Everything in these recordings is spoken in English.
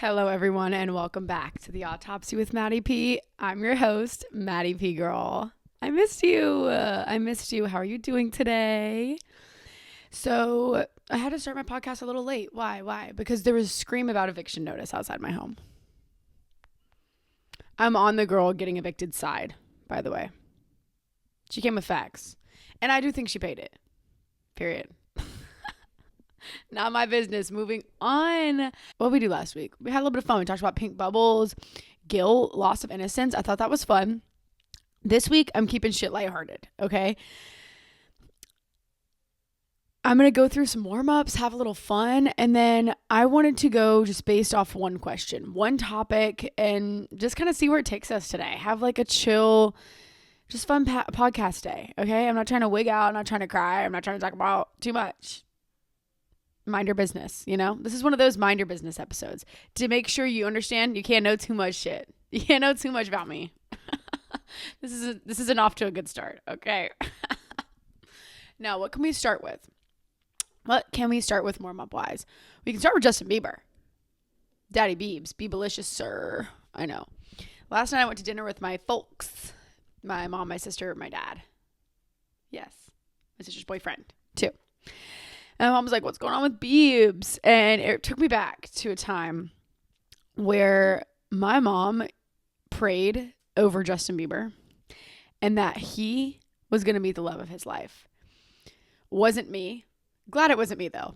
Hello, everyone, and welcome back to the Autopsy with Maddee P. I'm your host, Maddee P. Girl. I missed you. How are you doing today? So I had to start my podcast a little late. Why? Because there was a scream about eviction notice outside my home. I'm on the girl getting evicted side, by the way. She came with facts. And I do think she paid it. Period. Not my business. Moving on. What did we do last week? We had a little bit of fun. We talked about pink bubbles, guilt, loss of innocence. I thought that was fun. This week, I'm keeping shit lighthearted, okay? I'm going to go through some warm-ups, have a little fun, and then I wanted to go just based off one question, one topic, and just kind of see where it takes us today. Have like a chill, just fun podcast day, okay? I'm not trying to wig out. I'm not trying to cry. I'm not trying to talk about too much. Mind your business, you know? This is one of those mind your business episodes. To make sure you understand, you can't know too much shit. You can't know too much about me. This isn't off to a good start, okay? Now, what can we start with? What can we start with warm-up wise? We can start with Justin Bieber. Daddy Biebs. Biebalicious, sir. I know. Last night I went to dinner with my folks. My mom, my sister, my dad. Yes. My sister's boyfriend, too. And my mom was like, what's going on with Biebs? And it took me back to a time where my mom prayed over Justin Bieber and that he was going to be the love of his life. Wasn't me. Glad it wasn't me, though,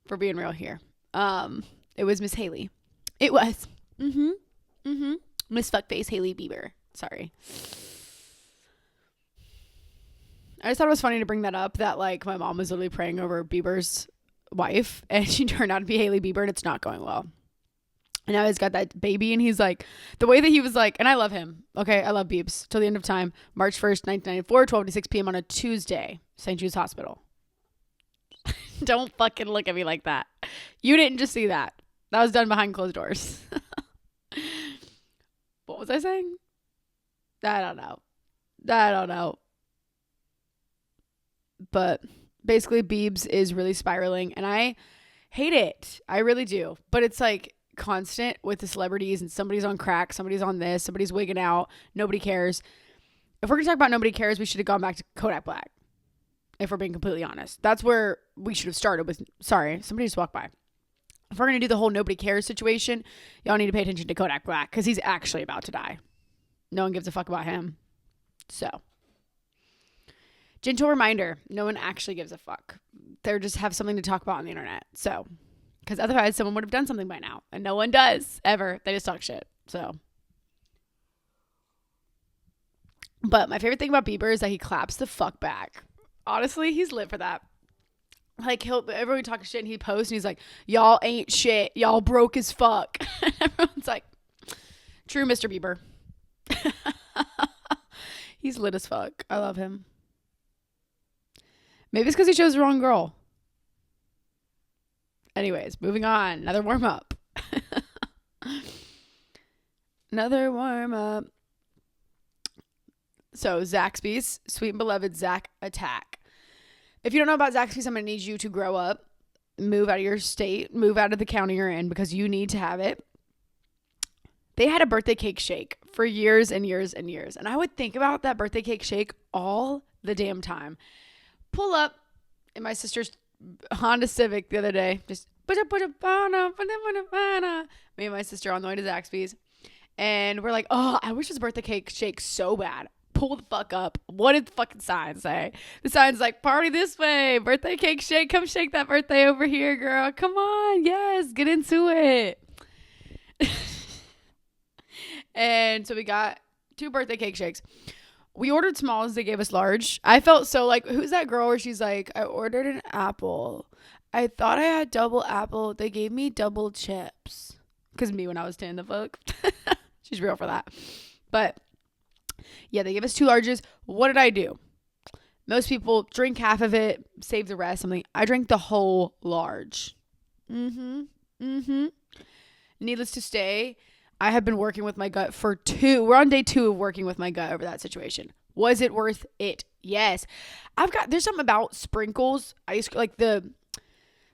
for being real here. It was Miss Haley. It was. Miss Fuckface Haley Bieber. Sorry. I just thought it was funny to bring that up, that like my mom was literally praying over Bieber's wife and she turned out to be Haley Bieber and it's not going well. And now he's got that baby and he's like, the way that he was like, and I love him. Okay. I love Biebs till the end of time. March 1st, 1994, 12:06 p.m. on a Tuesday, St. Jude's Hospital. Don't fucking look at me like that. You didn't just see that. That was done behind closed doors. What was I saying? I don't know. But basically Biebs is really spiraling and I hate it. I really do. But it's like constant with the celebrities and somebody's on crack, somebody's on this, somebody's wigging out. Nobody cares. If we're going to talk about nobody cares, we should have gone back to Kodak Black. If we're being completely honest. That's where we should have started with, sorry, somebody just walked by. If we're going to do the whole nobody cares situation, y'all need to pay attention to Kodak Black because he's actually about to die. No one gives a fuck about him. So. Gentle reminder, no one actually gives a fuck. They just have something to talk about on the internet. So, because otherwise someone would have done something by now. And no one does, ever. They just talk shit. So. But my favorite thing about Bieber is that he claps the fuck back. Honestly, he's lit for that. Like, everyone talking shit and he posts and he's like, y'all ain't shit. Y'all broke as fuck. And everyone's like, true, Mr. Bieber. He's lit as fuck. I love him. Maybe it's because he chose the wrong girl. Anyways, moving on. Another warm-up. So, Zaxby's, sweet and beloved Zack Attack. If you don't know about Zaxby's, I'm going to need you to grow up, move out of your state, move out of the county you're in because you need to have it. They had a birthday cake shake for years and years and years. And I would think about that birthday cake shake all the damn time. Pull up in my sister's Honda Civic the other day. Just me and my sister on the way to Zaxby's. And we're like, oh, I wish this birthday cake shake so bad. Pull the fuck up. What did the fucking sign say? The sign's like, party this way. Birthday cake shake. Come shake that birthday over here, girl. Come on. Yes. Get into it. And so we got 2 birthday cake shakes. We ordered smalls. They gave us large. I felt so like, who's that girl where she's like, I ordered an apple. I thought I had double apple. They gave me double chips. Because me when I was 10, the fuck. She's real for that. But yeah, they gave us 2 larges. What did I do? Most people drink half of it, save the rest. Something. I drank the whole large. Needless to say, I have been working with my gut for 2. We're on day 2 of working with my gut over that situation. Was it worth it? Yes. There's something about sprinkles. Like the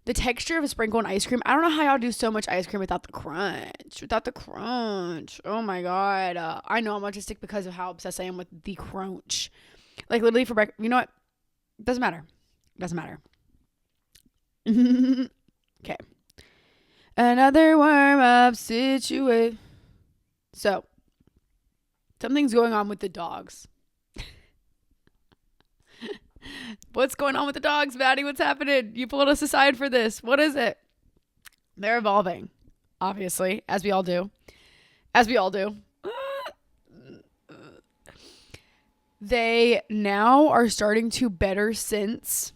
The texture of a sprinkle and ice cream. I don't know how y'all do so much ice cream without the crunch. Oh my God. I know I'm autistic because of how obsessed I am with the crunch. Like literally for breakfast. You know what? Doesn't matter. Okay. Another warm-up situation. So, something's going on with the dogs. What's going on with the dogs, Maddie? What's happening? You pulled us aside for this. What is it? They're evolving, obviously, as we all do. They now are starting to better sense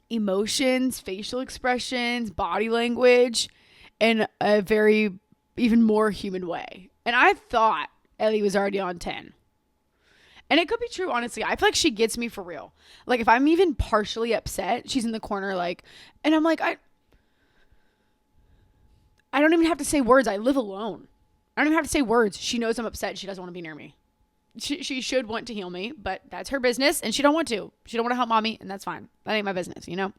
emotions, facial expressions, body language in a very, even more human way. And I thought Ellie was already on 10. And it could be true, honestly. I feel like she gets me for real. Like, if I'm even partially upset, she's in the corner, like, and I'm like, I don't even have to say words. I live alone. I don't even have to say words. She knows I'm upset. She doesn't want to be near me. She should want to heal me, but that's her business, and she don't want to. She don't want to help mommy, and that's fine. That ain't my business, you know?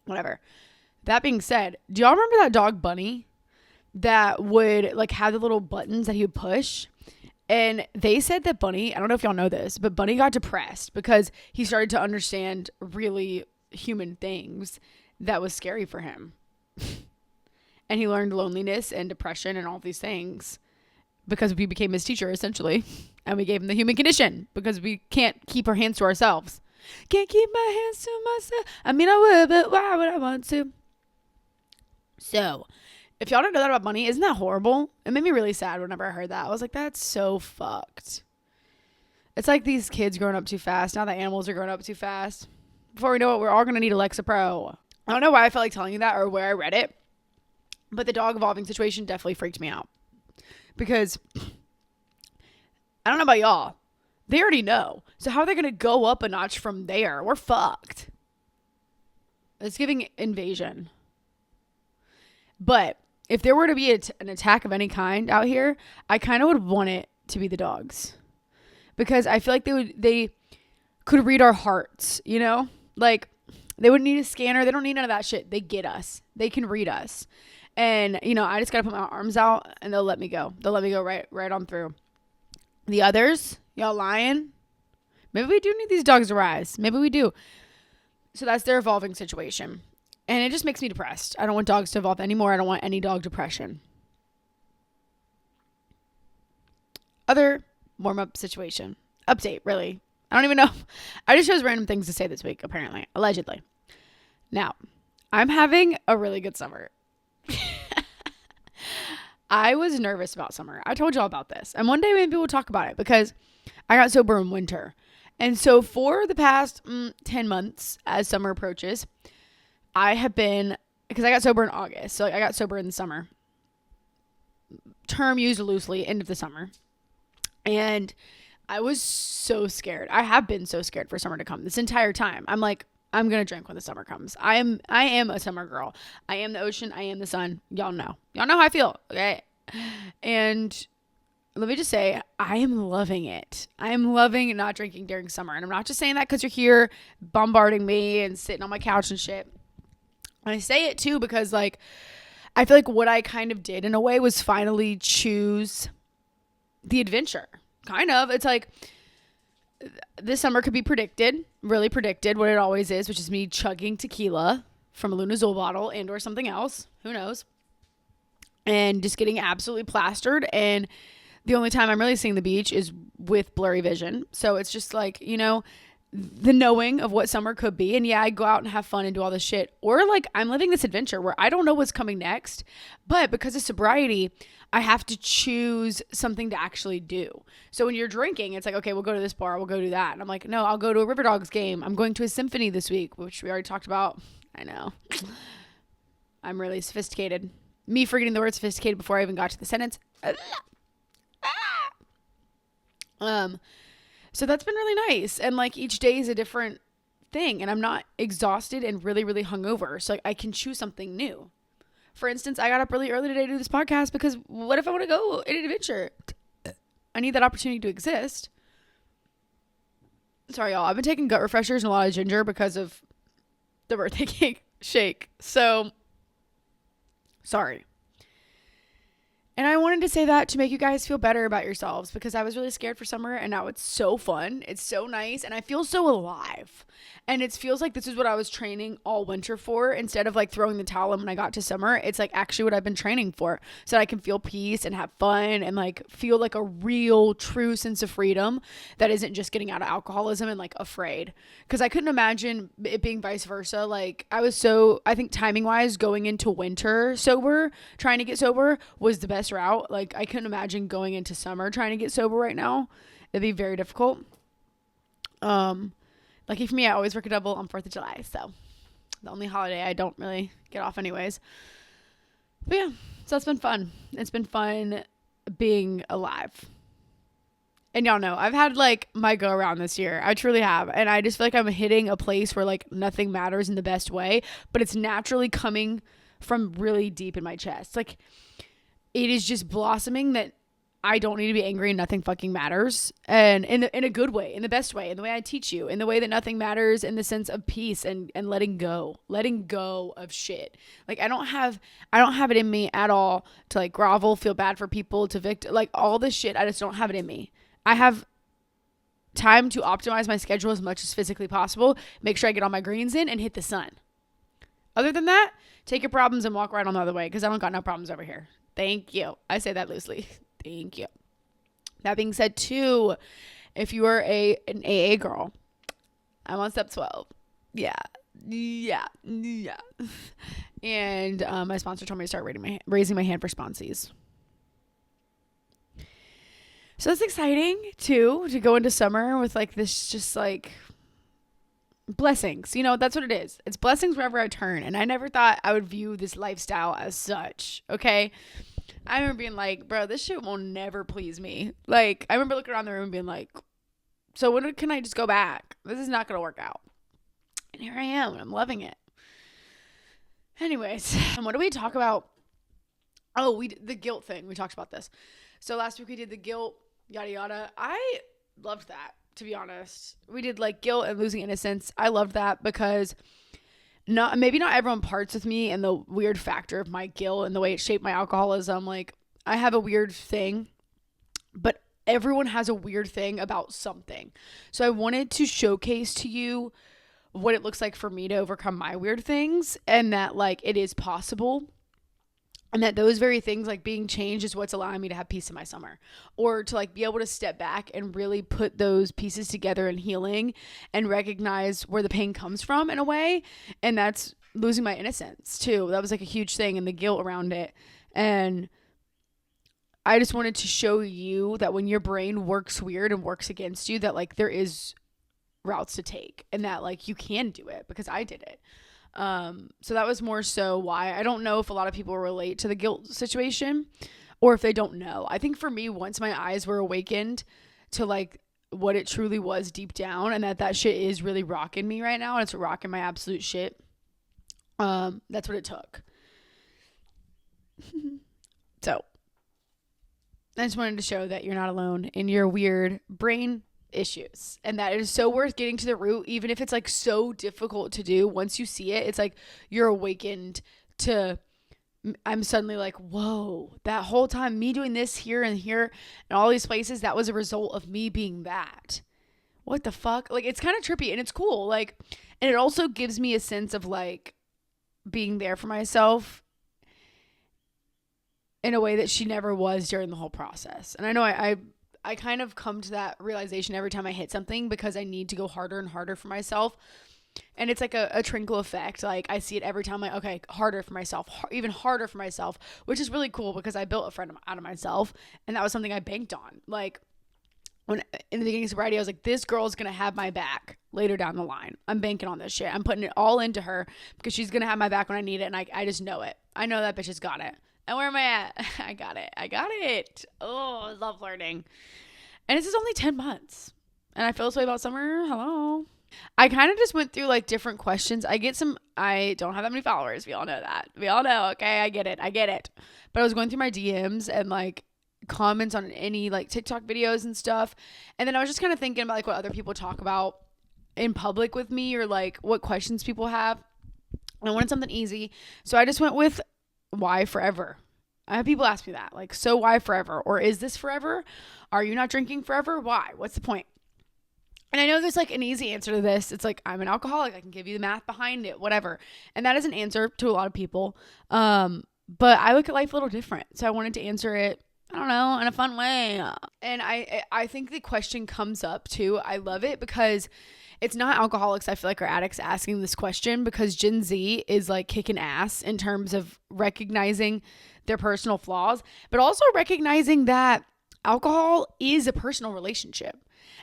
Whatever. That being said, do y'all remember that dog Bunny that would, like, have the little buttons that he would push? And they said that Bunny, I don't know if y'all know this, but Bunny got depressed because he started to understand really human things that was scary for him. And he learned loneliness and depression and all these things because we became his teacher, essentially. And we gave him the human condition because we can't keep our hands to ourselves. Can't keep my hands to myself. I mean, I would, but why would I want to? So, if y'all don't know that about Bunny, isn't that horrible? It made me really sad whenever I heard that. I was like, that's so fucked. It's like these kids growing up too fast. Now the animals are growing up too fast. Before we know it, we're all going to need Alexa Pro. I don't know why I felt like telling you that or where I read it, but the dog evolving situation definitely freaked me out. Because I don't know about y'all. They already know. So how are they going to go up a notch from there? We're fucked. It's giving invasion. But if there were to be an attack of any kind out here, I kind of would want it to be the dogs. Because I feel like they could read our hearts, you know? Like, they wouldn't need a scanner. They don't need none of that shit. They get us. They can read us. And, you know, I just got to put my arms out and they'll let me go. They'll let me go right on through. The others, y'all lying? Maybe we do need these dogs to rise. Maybe we do. So that's their evolving situation. And it just makes me depressed. I don't want dogs to evolve anymore. I don't want any dog depression. Other warm-up situation. Update, really. I don't even know. I just chose random things to say this week, apparently. Allegedly. Now, I'm having a really good summer. I was nervous about summer. I told y'all about this. And one day maybe we'll talk about it because I got sober in winter. And so for the past 10 months as summer approaches, I have been, because I got sober in August. So I got sober in the summer. Term used loosely, end of the summer. And I was so scared. I have been so scared for summer to come this entire time. I'm like, I'm going to drink when the summer comes. I am a summer girl. I am the ocean. I am the sun. Y'all know how I feel. Okay. And let me just say, I am loving it. I am loving not drinking during summer. And I'm not just saying that because you're here bombarding me and sitting on my couch and shit. And I say it too because, like, I feel like what I kind of did in a way was finally choose the adventure. Kind of. It's like this summer could be really predicted what it always is, which is me chugging tequila from a Lunazol bottle and or something else. Who knows? And just getting absolutely plastered. And the only time I'm really seeing the beach is with blurry vision. So it's just like, you know, the knowing of what summer could be. And yeah, I go out and have fun and do all this shit. Or like I'm living this adventure where I don't know what's coming next. But because of sobriety, I have to choose something to actually do. So when you're drinking, it's like, okay, we'll go to this bar. We'll go do that. And I'm like, no, I'll go to a River Dogs game. I'm going to a symphony this week, which we already talked about. I know. I'm really sophisticated. Me forgetting the word sophisticated before I even got to the sentence. So that's been really nice. And like each day is a different thing. And I'm not exhausted and really, really hungover. So like, I can choose something new. For instance, I got up really early today to do this podcast because what if I want to go in an adventure? I need that opportunity to exist. Sorry, y'all. I've been taking gut refreshers and a lot of ginger because of the birthday cake. shake. So, sorry. And I wanted to say that to make you guys feel better about yourselves because I was really scared for summer and now it's so fun. It's so nice and I feel so alive. And it feels like this is what I was training all winter for instead of like throwing the towel in when I got to summer. It's like actually what I've been training for so that I can feel peace and have fun and like feel like a real true sense of freedom that isn't just getting out of alcoholism and like afraid. Because I couldn't imagine it being vice versa. Like I think timing wise going into winter sober, trying to get sober was the best route. Like I couldn't imagine going into summer trying to get sober right now. It'd be very difficult. Lucky for me, I always work a double on 4th of July, so the only holiday I don't really get off anyways. But yeah, so it's been fun. It's been fun being alive. And y'all know, I've had like my go around this year. I truly have. And I just feel like I'm hitting a place where like nothing matters in the best way, but it's naturally coming from really deep in my chest. Like it is just blossoming that I don't need to be angry and nothing fucking matters. And in a good way, in the best way, in the way I teach you, in the way that nothing matters, in the sense of peace and letting go of shit. Like I don't have it in me at all to like grovel, feel bad for people, to like all this shit. I just don't have it in me. I have time to optimize my schedule as much as physically possible, make sure I get all my greens in and hit the sun. Other than that, take your problems and walk right on the other way because I don't got no problems over here. Thank you. I say that loosely. Thank you. That being said, too, if you are an AA girl, I'm on step 12. Yeah. And my sponsor told me to start raising my hand for sponsees. So it's exciting, too, to go into summer with like this just like blessings. You know, that's what it is. It's blessings wherever I turn. And I never thought I would view this lifestyle as such. Okay. I remember being like, bro, this shit will never please me. Like, I remember looking around the room and being like, so when can I just go back? This is not going to work out. And here I am, and I'm loving it. Anyways, and what do we talk about? Oh, the guilt thing. We talked about this. So last week we did the guilt, yada, yada. I loved that, to be honest. We did like guilt and losing innocence. I loved that because maybe not everyone parts with me and the weird factor of my guilt and the way it shaped my alcoholism. Like I have a weird thing, but everyone has a weird thing about something. So I wanted to showcase to you what it looks like for me to overcome my weird things and that like it is possible. And that those very things like being changed is what's allowing me to have peace in my summer or to like be able to step back and really put those pieces together in healing and recognize where the pain comes from in a way. And that's losing my innocence too. That was like a huge thing and the guilt around it. And I just wanted to show you that when your brain works weird and works against you, that like there is routes to take and that like you can do it because I did it. So that was more so why. I don't know if a lot of people relate to the guilt situation or if they don't know. I think for me, once my eyes were awakened to like what it truly was deep down and that shit is really rocking me right now and it's rocking my absolute shit. That's what it took. So I just wanted to show that you're not alone in your weird brain issues and that it is so worth getting to the root, even if it's like so difficult to do. Once you see it, it's like you're awakened to, I'm suddenly like, whoa, that whole time me doing this here and all these places, that was a result of me being that. What the fuck? Like it's kind of trippy and it's cool. Like, and it also gives me a sense of like being there for myself in a way that she never was during the whole process. And I know I kind of come to that realization every time I hit something because I need to go harder and harder for myself. And it's like a trickle effect. Like I see it every time. Like, okay, harder for myself, even harder for myself, which is really cool because I built a friend out of myself. And that was something I banked on. Like when in the beginning of sobriety, I was like, this girl's going to have my back later down the line. I'm banking on this shit. I'm putting it all into her because she's going to have my back when I need it. And I just know it. I know that bitch has got it. And where am I at? I got it. Oh, I love learning. And this is only 10 months. And I feel this way about summer. Hello. I kind of just went through like different questions. I don't have that many followers. We all know that. We all know. Okay. I get it. But I was going through my DMs and like comments on any like TikTok videos and stuff. And then I was just kind of thinking about like what other people talk about in public with me or like what questions people have. I wanted something easy. So I just went with why forever. I have people ask me that, like, so why forever? Or is this forever? Are you not drinking forever? Why? What's the point? And I know there's like an easy answer to this. It's like, I'm an alcoholic. I can give you the math behind it, whatever. And that is an answer to a lot of people. But I look at life a little different. So I wanted to answer it, I don't know, in a fun way. And I think the question comes up too. I love it because it's not alcoholics, I feel like, are addicts asking this question, because Gen Z is like kicking ass in terms of recognizing their personal flaws, but also recognizing that alcohol is a personal relationship.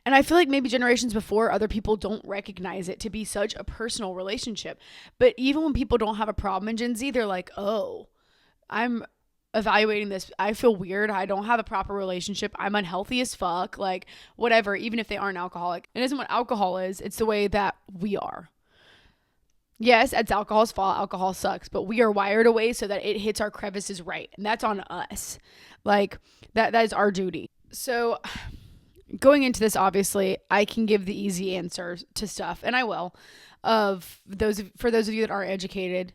And I feel like maybe generations before, other people don't recognize it to be such a personal relationship. But even when people don't have a problem in Gen Z, they're like, oh, I'm evaluating this. I feel weird. I don't have a proper relationship. I'm unhealthy as fuck. Like, whatever, even if they aren't alcoholic. It isn't what alcohol is. It's the way that we are. Yes, it's alcohol's fault. Alcohol sucks. But we are wired a way so that it hits our crevices right. And that's on us. Like, that is our duty. So going into this, obviously, I can give the easy answers to stuff, and I will, for those of you that aren't educated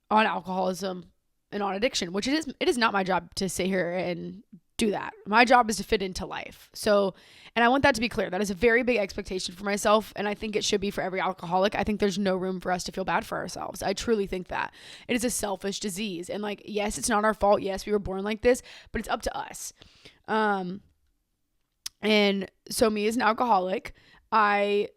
on alcoholism and on addiction, which it is not my job to sit here and do that. My job is to fit into life. So, and I want that to be clear. That is a very big expectation for myself, and I think it should be for every alcoholic. I think there's no room for us to feel bad for ourselves. I truly think that. It is a selfish disease, and like, yes, it's not our fault. Yes, we were born like this, but it's up to us. And so me as an alcoholic, I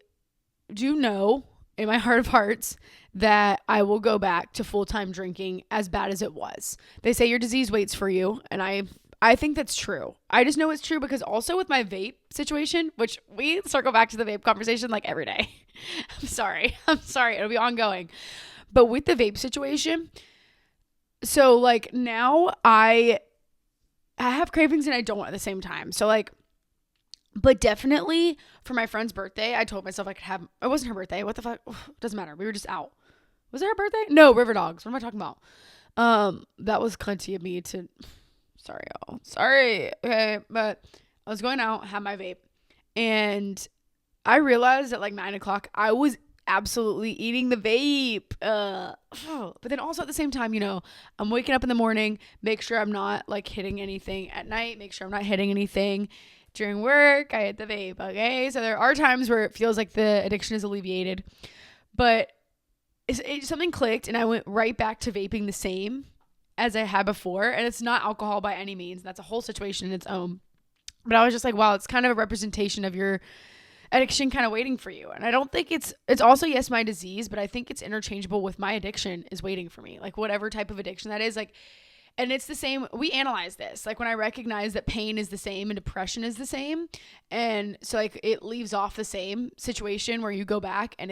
do know in my heart of hearts that I will go back to full-time drinking as bad as it was. They say your disease waits for you, and I think that's true. I just know it's true because also with my vape situation, which we circle back to the vape conversation like every day. I'm sorry. It'll be ongoing. But with the vape situation, so like now I have cravings and I don't at the same time. So like, but definitely for my friend's birthday, I told myself I could have, it wasn't her birthday. What the fuck? Doesn't matter. We were just out. Was it her birthday? No, River Dogs. What am I talking about? That was cunty of me to, sorry, y'all. Sorry. Okay. But I was going out, had my vape, and I realized at like 9:00, I was absolutely eating the vape. But then also at the same time, you know, I'm waking up in the morning, make sure I'm not like hitting anything at night, make sure I'm not hitting anything during work. I hit the vape. Okay. So there are times where it feels like the addiction is alleviated, but something clicked and I went right back to vaping the same as I had before. And it's not alcohol by any means. That's a whole situation in its own. But I was just like, wow, it's kind of a representation of your addiction kind of waiting for you. And I don't think it's also, yes, my disease, but I think it's interchangeable with my addiction is waiting for me. Like whatever type of addiction that is, like, and it's the same. We analyze this. Like when I recognize that pain is the same and depression is the same. And so like it leaves off the same situation where you go back and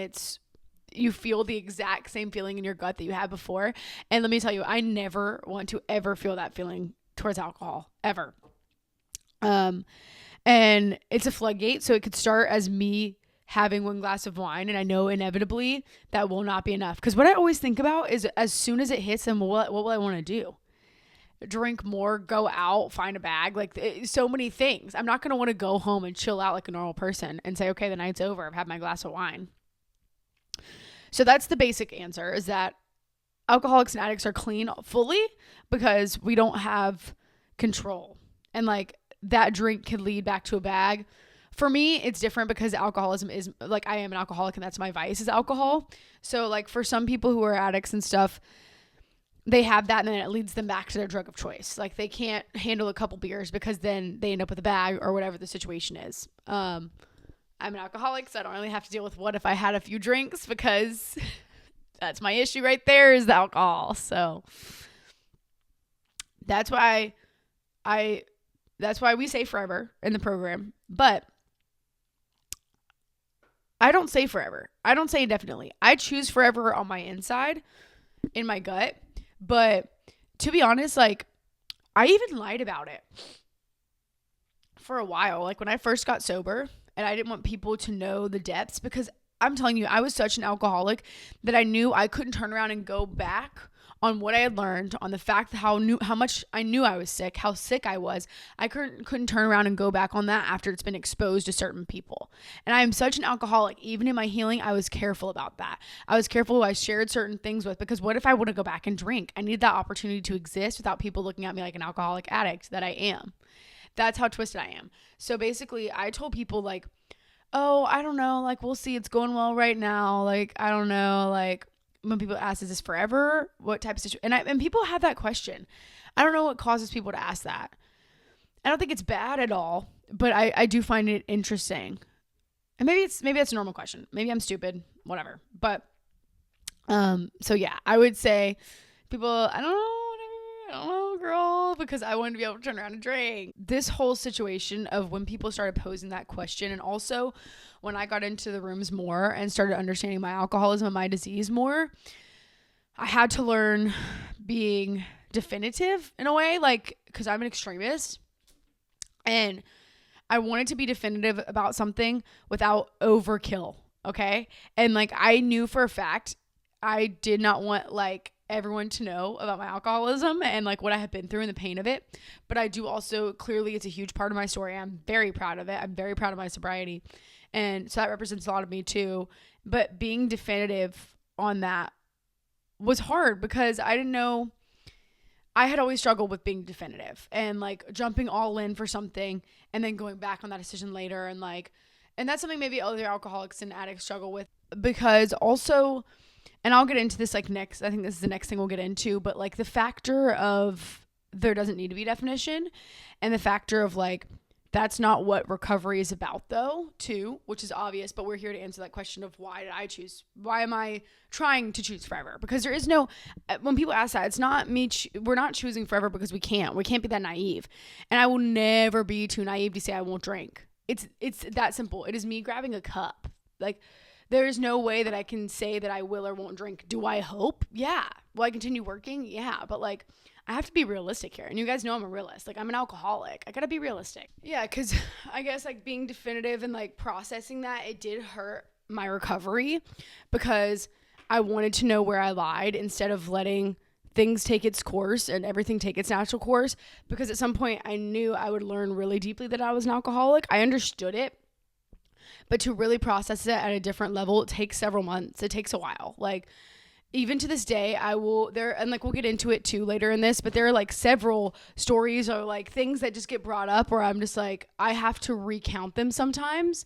you feel the exact same feeling in your gut that you had before. And let me tell you, I never want to ever feel that feeling towards alcohol, ever. And it's a floodgate. So it could start as me having one glass of wine, and I know inevitably that will not be enough. Because what I always think about is as soon as it hits, then what will I want to do? Drink more, go out, find a bag, like so many things. I'm not going to want to go home and chill out like a normal person and say, okay, the night's over. I've had my glass of wine. So that's the basic answer, is that alcoholics and addicts are clean fully because we don't have control. And like that drink can lead back to a bag. For me, it's different because alcoholism is like, I am an alcoholic and that's my vice is alcohol. So like for some people who are addicts and stuff, they have that and then it leads them back to their drug of choice. Like they can't handle a couple beers because then they end up with a bag or whatever the situation is. I'm an alcoholic, so I don't really have to deal with what if I had a few drinks, because that's my issue right there, is the alcohol. So that's why we say forever in the program. But I don't say forever. I don't say indefinitely. I choose forever on my inside, in my gut. But to be honest, like I even lied about it for a while. Like when I first got sober and I didn't want people to know the depths, because I'm telling you, I was such an alcoholic that I knew I couldn't turn around and go back on what I had learned, on the fact how much I knew I was sick, how sick I was. I couldn't turn around and go back on that after it's been exposed to certain people. And I am such an alcoholic. Even in my healing, I was careful about that. I was careful who I shared certain things with, because what if I want to go back and drink? I need that opportunity to exist without people looking at me like an alcoholic addict that I am. That's how twisted I am. So basically, I told people like, oh, I don't know, like, we'll see, it's going well right now. Like, I don't know, like, when people ask, is this forever? What type of situation? And people have that question. I don't know what causes people to ask that. I don't think it's bad at all, but I do find it interesting. And maybe that's a normal question. Maybe I'm stupid, whatever. But, so yeah, I would say people, I don't know, girl, because I wanted to be able to turn around and drink. This whole situation of when people started posing that question, and also when I got into the rooms more and started understanding my alcoholism and my disease more, I had to learn being definitive in a way, like, because I'm an extremist and I wanted to be definitive about something without overkill. Okay. And like, I knew for a fact I did not want like everyone to know about my alcoholism and like what I have been through and the pain of it. But I do also, clearly it's a huge part of my story. I'm very proud of it. I'm very proud of my sobriety. And so that represents a lot of me too. But being definitive on that was hard because I didn't know. I had always struggled with being definitive and like jumping all in for something and then going back on that decision later. And that's something maybe other alcoholics and addicts struggle with, because also, and I'll get into this like next, I think this is the next thing we'll get into, but like the factor of there doesn't need to be definition, and the factor of like, that's not what recovery is about though, too, which is obvious, but we're here to answer that question of why am I trying to choose forever? Because there is no, when people ask that, it's not me, we're not choosing forever because we can't be that naive. And I will never be too naive to say I won't drink. It's that simple. It is me grabbing a cup. Like, there is no way that I can say that I will or won't drink. Do I hope? Yeah. Will I continue working? Yeah. But like, I have to be realistic here. And you guys know I'm a realist. Like, I'm an alcoholic. I gotta be realistic. Yeah, because I guess like being definitive and like processing that, it did hurt my recovery because I wanted to know where I lied instead of letting things take its course and everything take its natural course. Because at some point I knew I would learn really deeply that I was an alcoholic. I understood it. But to really process it at a different level, it takes several months. It takes a while. Like, even to this day, and like, we'll get into it too later in this, but there are like several stories or like things that just get brought up where I'm just like, I have to recount them sometimes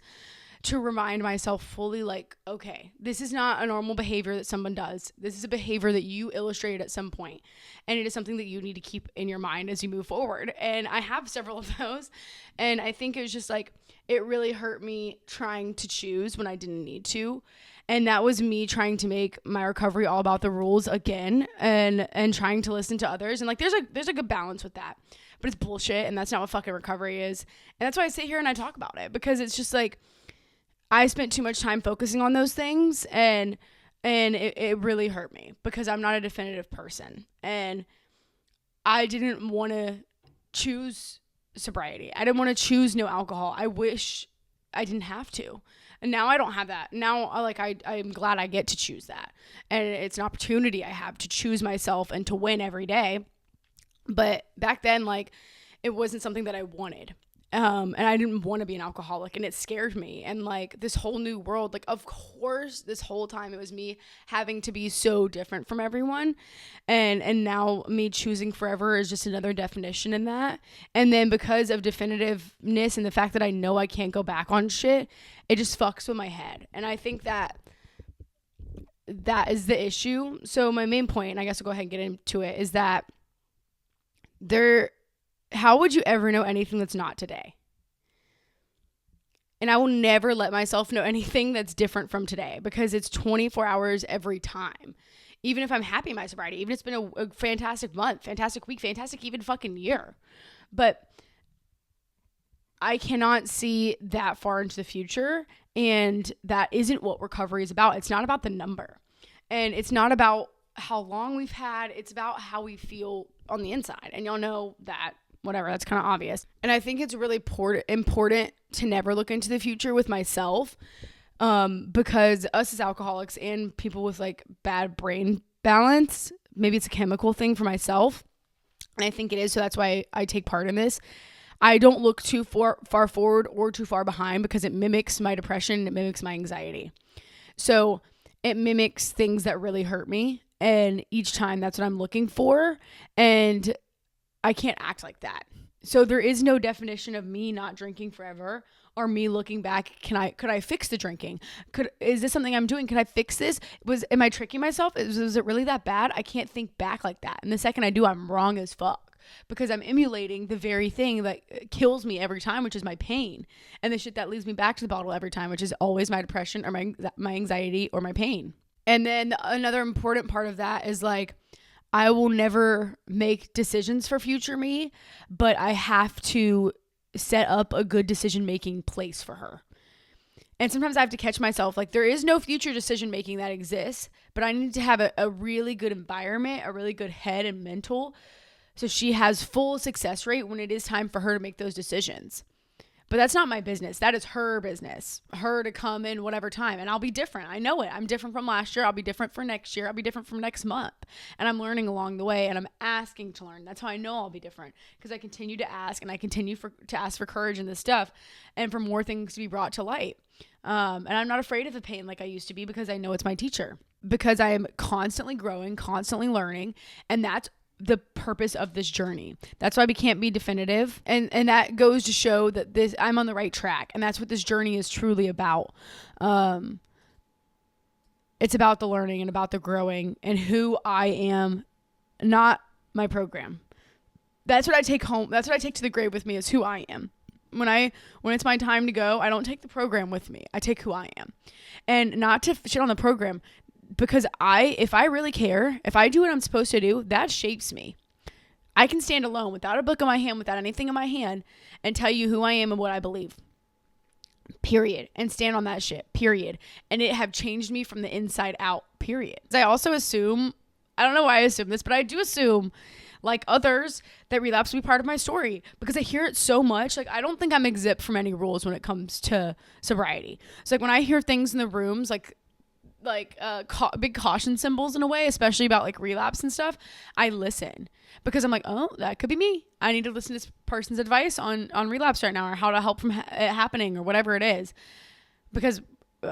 to remind myself fully, like, okay, this is not a normal behavior that someone does. This is a behavior that you illustrated at some point, and it is something that you need to keep in your mind as you move forward. And I have several of those, and I think it was just like, it really hurt me trying to choose when I didn't need to. And that was me trying to make my recovery all about the rules again, and trying to listen to others. And like, there's a good balance with that, but it's bullshit. And that's not what fucking recovery is. And that's why I sit here and I talk about it, because it's just like, I spent too much time focusing on those things, and it really hurt me because I'm not a definitive person, and I didn't want to choose sobriety. I didn't want to choose no alcohol. I wish I didn't have to. And now I don't have that. Now, like, I'm glad I get to choose that. And it's an opportunity I have to choose myself and to win every day. But back then, like, it wasn't something that I wanted. And I didn't want to be an alcoholic, and it scared me. And like, this whole new world, like, of course, this whole time it was me having to be so different from everyone. And now me choosing forever is just another definition in that. And then because of definitiveness and the fact that I know I can't go back on shit, it just fucks with my head. And I think that is the issue. So my main point, and I guess I'll go ahead and get into it, is that how would you ever know anything that's not today? And I will never let myself know anything that's different from today, because it's 24 hours every time. Even if I'm happy in my sobriety, even if it's been a fantastic month, fantastic week, fantastic even fucking year. But I cannot see that far into the future, and that isn't what recovery is about. It's not about the number, and it's not about how long we've had. It's about how we feel on the inside. And y'all know that. Whatever, that's kind of obvious. And I think it's really important to never look into the future with myself, because us as alcoholics and people with like bad brain balance, maybe it's a chemical thing for myself. And I think it is. So that's why I take part in this. I don't look too far forward or too far behind because it mimics my depression. It mimics my anxiety. So it mimics things that really hurt me. And each time that's what I'm looking for. And I can't act like that. So there is no definition of me not drinking forever or me looking back. Could I fix the drinking? Is this something I'm doing? Could I fix this? Am I tricking myself? Was it really that bad? I can't think back like that. And the second I do, I'm wrong as fuck. Because I'm emulating the very thing that kills me every time, which is my pain. And the shit that leads me back to the bottle every time, which is always my depression or my anxiety or my pain. And then another important part of that is like, I will never make decisions for future me, but I have to set up a good decision-making place for her. And sometimes I have to catch myself, like there is no future decision-making that exists, but I need to have a really good environment, a really good head and mental, so she has full success rate when it is time for her to make those decisions. But that's not my business. That is her business. Her to come in whatever time. And I'll be different. I know it. I'm different from last year. I'll be different for next year. I'll be different from next month. And I'm learning along the way. And I'm asking to learn. That's how I know I'll be different. Because I continue to ask. And I continue to ask for courage in this stuff. And for more things to be brought to light. And I'm not afraid of the pain like I used to be. Because I know it's my teacher. Because I am constantly growing. Constantly learning. And that's the purpose of this journey. That's why we can't be definitive. And that goes to show that I'm on the right track. And that's what this journey is truly about. It's about the learning and about the growing and who I am, not my program. That's what I take home. That's what I take to the grave with me is who I am. When it's my time to go, I don't take the program with me. I take who I am. And not to shit on the program, because if I really care, if I do what I'm supposed to do, that shapes me. I can stand alone without a book in my hand, without anything in my hand, and tell you who I am and what I believe. Period. And stand on that shit. Period. And it have changed me from the inside out. Period. I also assume, I don't know why I assume this, but I do assume, like others, that relapse will be part of my story because I hear it so much. Like, I don't think I'm exempt from any rules when it comes to sobriety. So like when I hear things in the rooms, big caution symbols in a way, especially about like relapse and stuff, I listen because I'm like, oh, that could be me. I need to listen to this person's advice on relapse right now or how to help from it happening or whatever it is. Because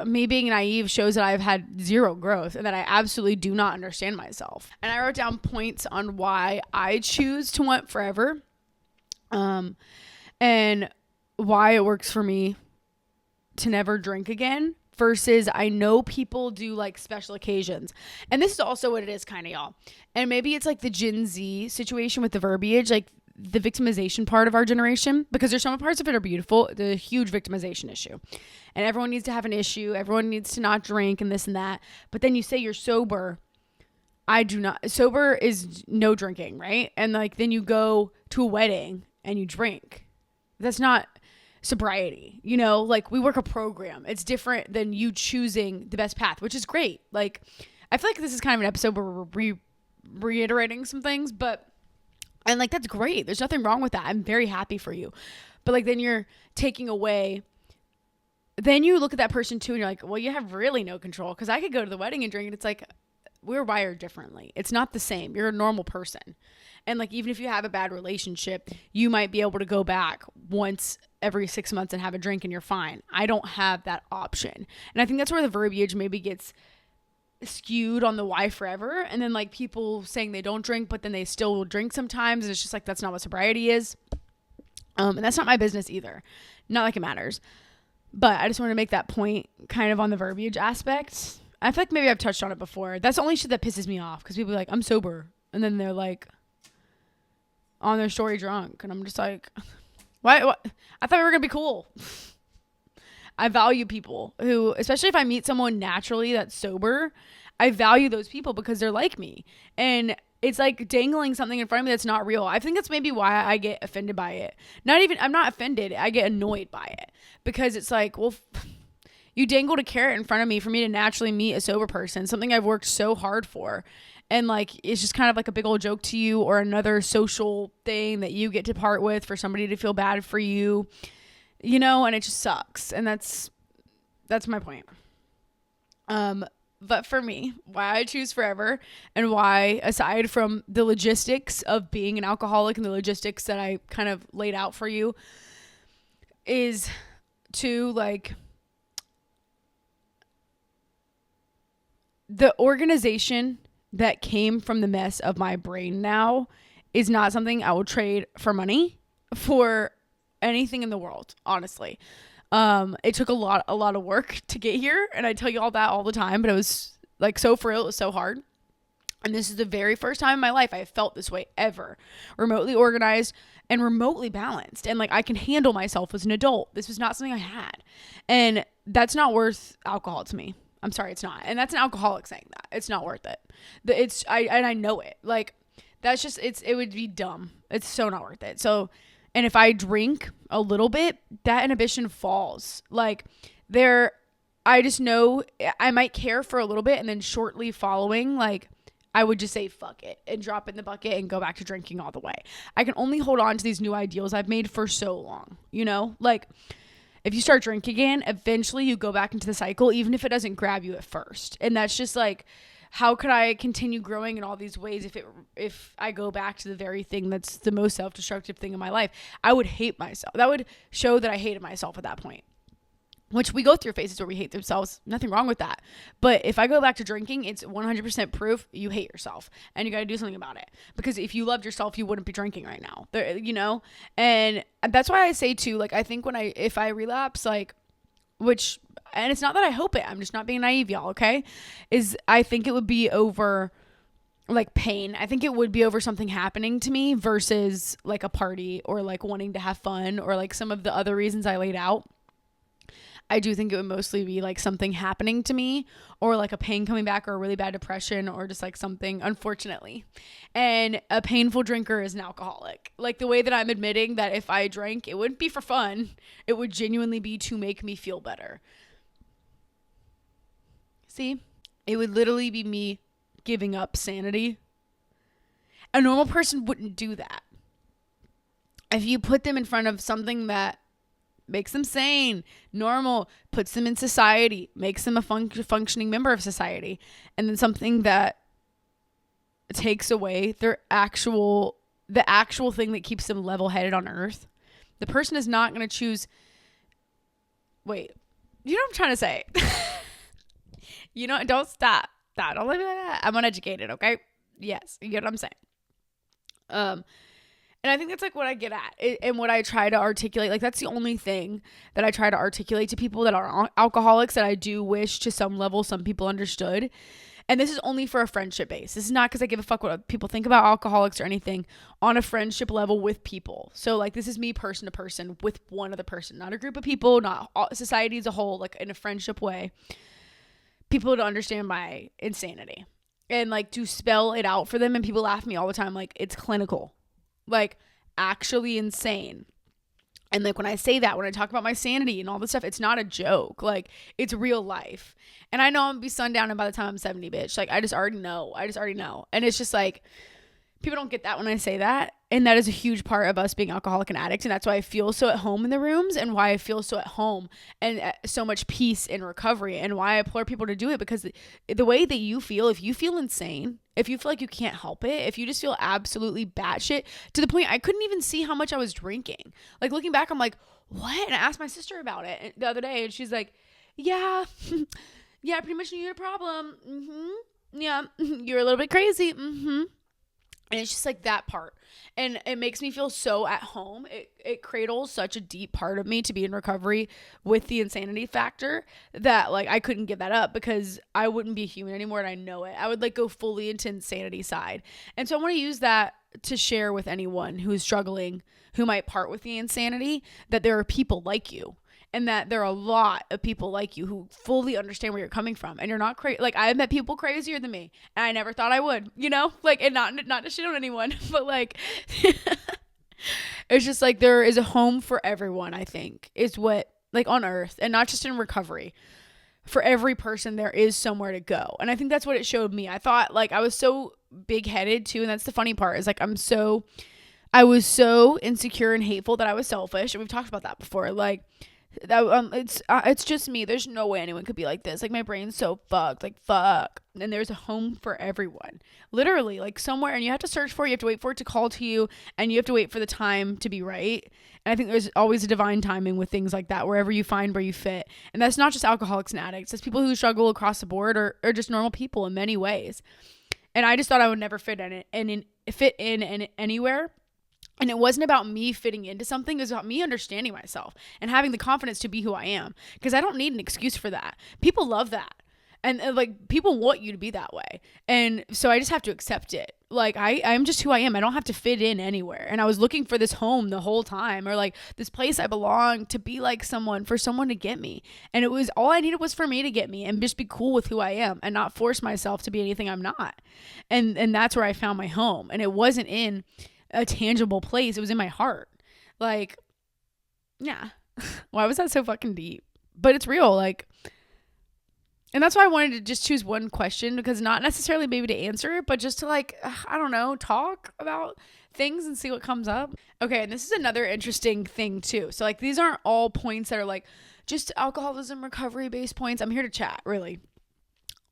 me being naive shows that I've had zero growth and that I absolutely do not understand myself. And I wrote down points on why I choose to want forever, and why it works for me to never drink again. Versus I know people do like special occasions. And this is also what it is kind of, y'all. And maybe it's like the Gen Z situation with the verbiage, like the victimization part of our generation, because there's some parts of it are beautiful, the huge victimization issue. And everyone needs to have an issue. Everyone needs to not drink and this and that. But then you say you're sober. I do not. Sober is no drinking, right? And like then you go to a wedding and you drink. That's not sobriety, like we work a program. It's different than you choosing the best path, which is great. Like, I feel like this is kind of an episode where we're reiterating some things, and like, that's great. There's nothing wrong with that. I'm very happy for you. But like, then you're taking away, then you look at that person too, and you're like, well, you have really no control. Cause I could go to the wedding and drink, and it's like, we're wired differently. It's not the same. You're a normal person. And like, even if you have a bad relationship, you might be able to go back once every 6 months and have a drink and you're fine. I don't have that option. And I think that's where the verbiage maybe gets skewed on the why forever. And then like people saying they don't drink, but then they still will drink sometimes. And it's just like, that's not what sobriety is. And that's not my business either. Not like it matters. But I just want to make that point kind of on the verbiage aspect. I feel like maybe I've touched on it before. That's the only shit that pisses me off. Because people are like, I'm sober. And then they're like on their story drunk. And I'm just like, why? I thought we were going to be cool. I value people who, especially if I meet someone naturally that's sober, I value those people because they're like me. And it's like dangling something in front of me that's not real. I think that's maybe why I get offended by it. I'm not offended. I get annoyed by it because it's like, well, you dangled a carrot in front of me for me to naturally meet a sober person, something I've worked so hard for. And like, it's just kind of like a big old joke to you or another social thing that you get to part with for somebody to feel bad for you, and it just sucks. And that's my point. but for me, why I choose forever and why, aside from the logistics of being an alcoholic and the logistics that I kind of laid out for you, is to like the organization that came from the mess of my brain now is not something I will trade for money for anything in the world, honestly. It took a lot of work to get here, and I tell you all that all the time, but it was like so for real, it was so hard. And this is the very first time in my life I have felt this way ever. Remotely organized and remotely balanced. And like I can handle myself as an adult. This was not something I had. And that's not worth alcohol to me. I'm sorry, it's not. And that's an alcoholic saying that. It's not worth it. I know it. Like that's just it would be dumb. It's so not worth it. So, and if I drink a little bit, that inhibition falls. Like I just know I might care for a little bit, and then shortly following, like I would just say fuck it and drop it in the bucket and go back to drinking all the way. I can only hold on to these new ideals I've made for so long, you know? Like if you start drinking again, eventually you go back into the cycle, even if it doesn't grab you at first. And that's just like, how could I continue growing in all these ways if I go back to the very thing that's the most self-destructive thing in my life? I would hate myself. That would show that I hated myself at that point. Which we go through phases where we hate themselves. Nothing wrong with that. But if I go back to drinking, it's 100% proof you hate yourself. And you got to do something about it. Because if you loved yourself, you wouldn't be drinking right now. You know? And that's why I say too, like, I think if I relapse, like, and it's not that I hope it. I'm just not being naive, y'all, okay? I think it would be over like pain. I think it would be over something happening to me versus like a party or like wanting to have fun or like some of the other reasons I laid out. I do think it would mostly be like something happening to me or like a pain coming back or a really bad depression or just like something, unfortunately. And a painful drinker is an alcoholic. Like the way that I'm admitting that if I drank, it wouldn't be for fun. It would genuinely be to make me feel better. See, it would literally be me giving up sanity. A normal person wouldn't do that. If you put them in front of something that makes them sane, normal, puts them in society, makes them a functioning member of society, and then something that takes away the actual thing that keeps them level-headed on earth, the person is not going to choose. Wait, you know what I'm trying to say? You know, don't stop. Don't leave me like that. I'm uneducated, okay? Yes, you get what I'm saying. And I think that's like what I get at and what I try to articulate. Like that's the only thing that I try to articulate to people that are alcoholics that I do wish to some level some people understood. And this is only for a friendship base. This is not because I give a fuck what people think about alcoholics or anything, on a friendship level with people. So like this is me person to person with one other person, not a group of people, not society as a whole, like in a friendship way. People to understand my insanity and like to spell it out for them. And people laugh at me all the time. Like it's clinical. Like actually insane. And like when I say that, when I talk about my sanity and all this stuff, it's not a joke. Like it's real life. And I know I'm gonna be sundown and by the time I'm 70, bitch. Like I just already know. And it's just like people don't get that when I say that. And that is a huge part of us being alcoholic and addicts. And that's why I feel so at home in the rooms and why I feel so at home and so much peace in recovery and why I implore people to do it, because the way that you feel, if you feel insane, if you feel like you can't help it, if you just feel absolutely batshit to the point I couldn't even see how much I was drinking. Like looking back, I'm like, what? And I asked my sister about it the other day and she's like, yeah, yeah, pretty much knew you had a problem. Mm-hmm. Yeah, you're a little bit crazy. Mm-hmm. And it's just like that part. And it makes me feel so at home. It cradles such a deep part of me to be in recovery with the insanity factor that like I couldn't give that up because I wouldn't be human anymore and I know it. I would like go fully into insanity side. And so I want to use that to share with anyone who's struggling, who might part with the insanity, that there are people like you. And that there are a lot of people like you who fully understand where you're coming from. And you're not crazy. Like, I've met people crazier than me. And I never thought I would, you know? Like, and not to shit on anyone. But, like, it's just, like, there is a home for everyone, I think. Is what, like, on earth. And not just in recovery. For every person, there is somewhere to go. And I think that's what it showed me. I thought, like, I was so big-headed, too. And that's the funny part. Is, like, I was so insecure and hateful that I was selfish. And we've talked about that before. Like, It's just me. There's no way anyone could be like this. Like, my brain's so fucked. Like, fuck. And there's a home for everyone, literally, like, somewhere. And you have to search for it. You have to wait for it to call to you, and you have to wait for the time to be right. And I think there's always a divine timing with things like that, wherever you find where you fit. And that's not just alcoholics and addicts. It's people who struggle across the board, or just normal people in many ways. And I just thought I would never fit in it and fit in anywhere. And it wasn't about me fitting into something. It was about me understanding myself and having the confidence to be who I am. Because I don't need an excuse for that. People love that. And like, people want you to be that way. And so I just have to accept it. Like, I'm just who I am. I don't have to fit in anywhere. And I was looking for this home the whole time, or like this place I belong, to be like someone, for someone to get me. And it was, all I needed was for me to get me and just be cool with who I am and not force myself to be anything I'm not. And that's where I found my home. And it wasn't in a tangible place. It was in my heart. Like, yeah. Why was that so fucking deep? But it's real. Like, and that's why I wanted to just choose one question, because not necessarily maybe to answer it, but just to, like, I don't know, talk about things and see what comes up. Okay. And this is another interesting thing too. So, like, these aren't all points that are like just alcoholism recovery based points. I'm here to chat, really.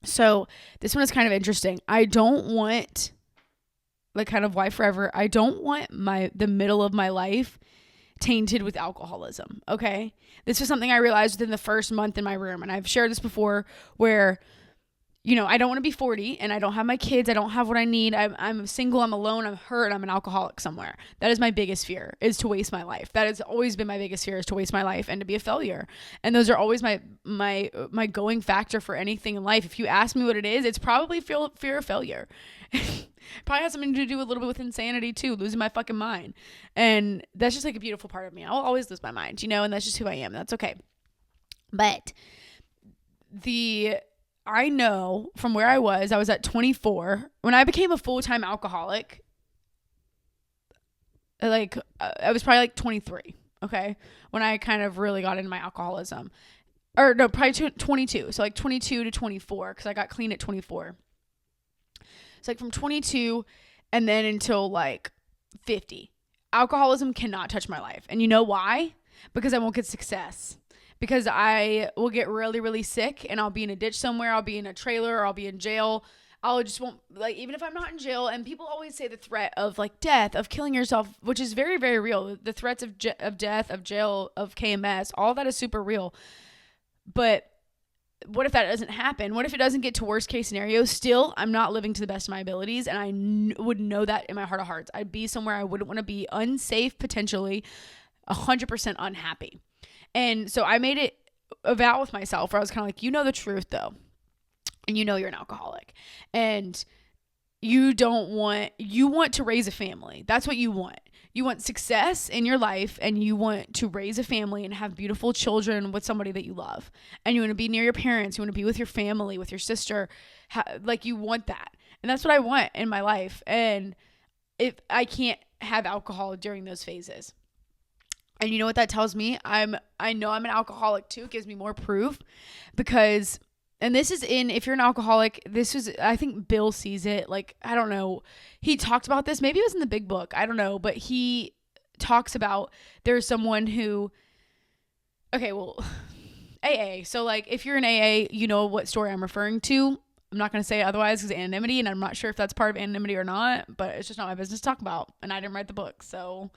So this one is kind of interesting. I don't want, like, kind of why forever, I don't want the middle of my life tainted with alcoholism. Okay. This was something I realized within the first month in my room. And I've shared this before, where, you know, I don't want to be 40 and I don't have my kids. I don't have what I need. I'm single. I'm alone. I'm hurt. I'm an alcoholic somewhere. That is my biggest fear, is to waste my life. That has always been my biggest fear, is to waste my life and to be a failure. And those are always my going factor for anything in life. If you ask me what it is, it's probably fear of failure. Probably has something to do a little bit with insanity too, losing my fucking mind. And that's just like a beautiful part of me. I'll always lose my mind, you know, and that's just who I am. That's okay. But I know from where I was at 24 when I became a full-time alcoholic. Like, I was probably like 23. Okay. When I kind of really got into my alcoholism, or no, probably 22. So like 22 to 24. 'Cause I got clean at 24. It's like from 22 and then until like 50. Alcoholism cannot touch my life. And you know why? Because I won't get success. Because I will get really, really sick and I'll be in a ditch somewhere. I'll be in a trailer, or I'll be in jail. I'll just won't, like, even if I'm not in jail, and people always say the threat of like death, of killing yourself, which is very, very real. The threats of death, of jail, of KMS, all that is super real. But what if that doesn't happen? What if it doesn't get to worst case scenario? Still, I'm not living to the best of my abilities, and I would know that in my heart of hearts. I'd be somewhere I wouldn't want to be, unsafe, potentially 100% unhappy. And so I made it a vow with myself where I was kind of like, you know the truth though, and you know you're an alcoholic, and you want to raise a family. That's what you want. You want success in your life, and you want to raise a family and have beautiful children with somebody that you love. And you want to be near your parents. You want to be with your family, with your sister. Like, you want that. And that's what I want in my life. And if I can't have alcohol during those phases. And you know what that tells me? I know I'm an alcoholic too. It gives me more proof, because, and this is if you're an alcoholic, I think Bill sees it. Like, I don't know. He talked about this. Maybe it was in the big book. I don't know. But he talks about, there's someone who, okay, well, AA. So like, if you're in AA, you know what story I'm referring to. I'm not going to say it otherwise because anonymity, and I'm not sure if that's part of anonymity or not, but it's just not my business to talk about. And I didn't write the book. So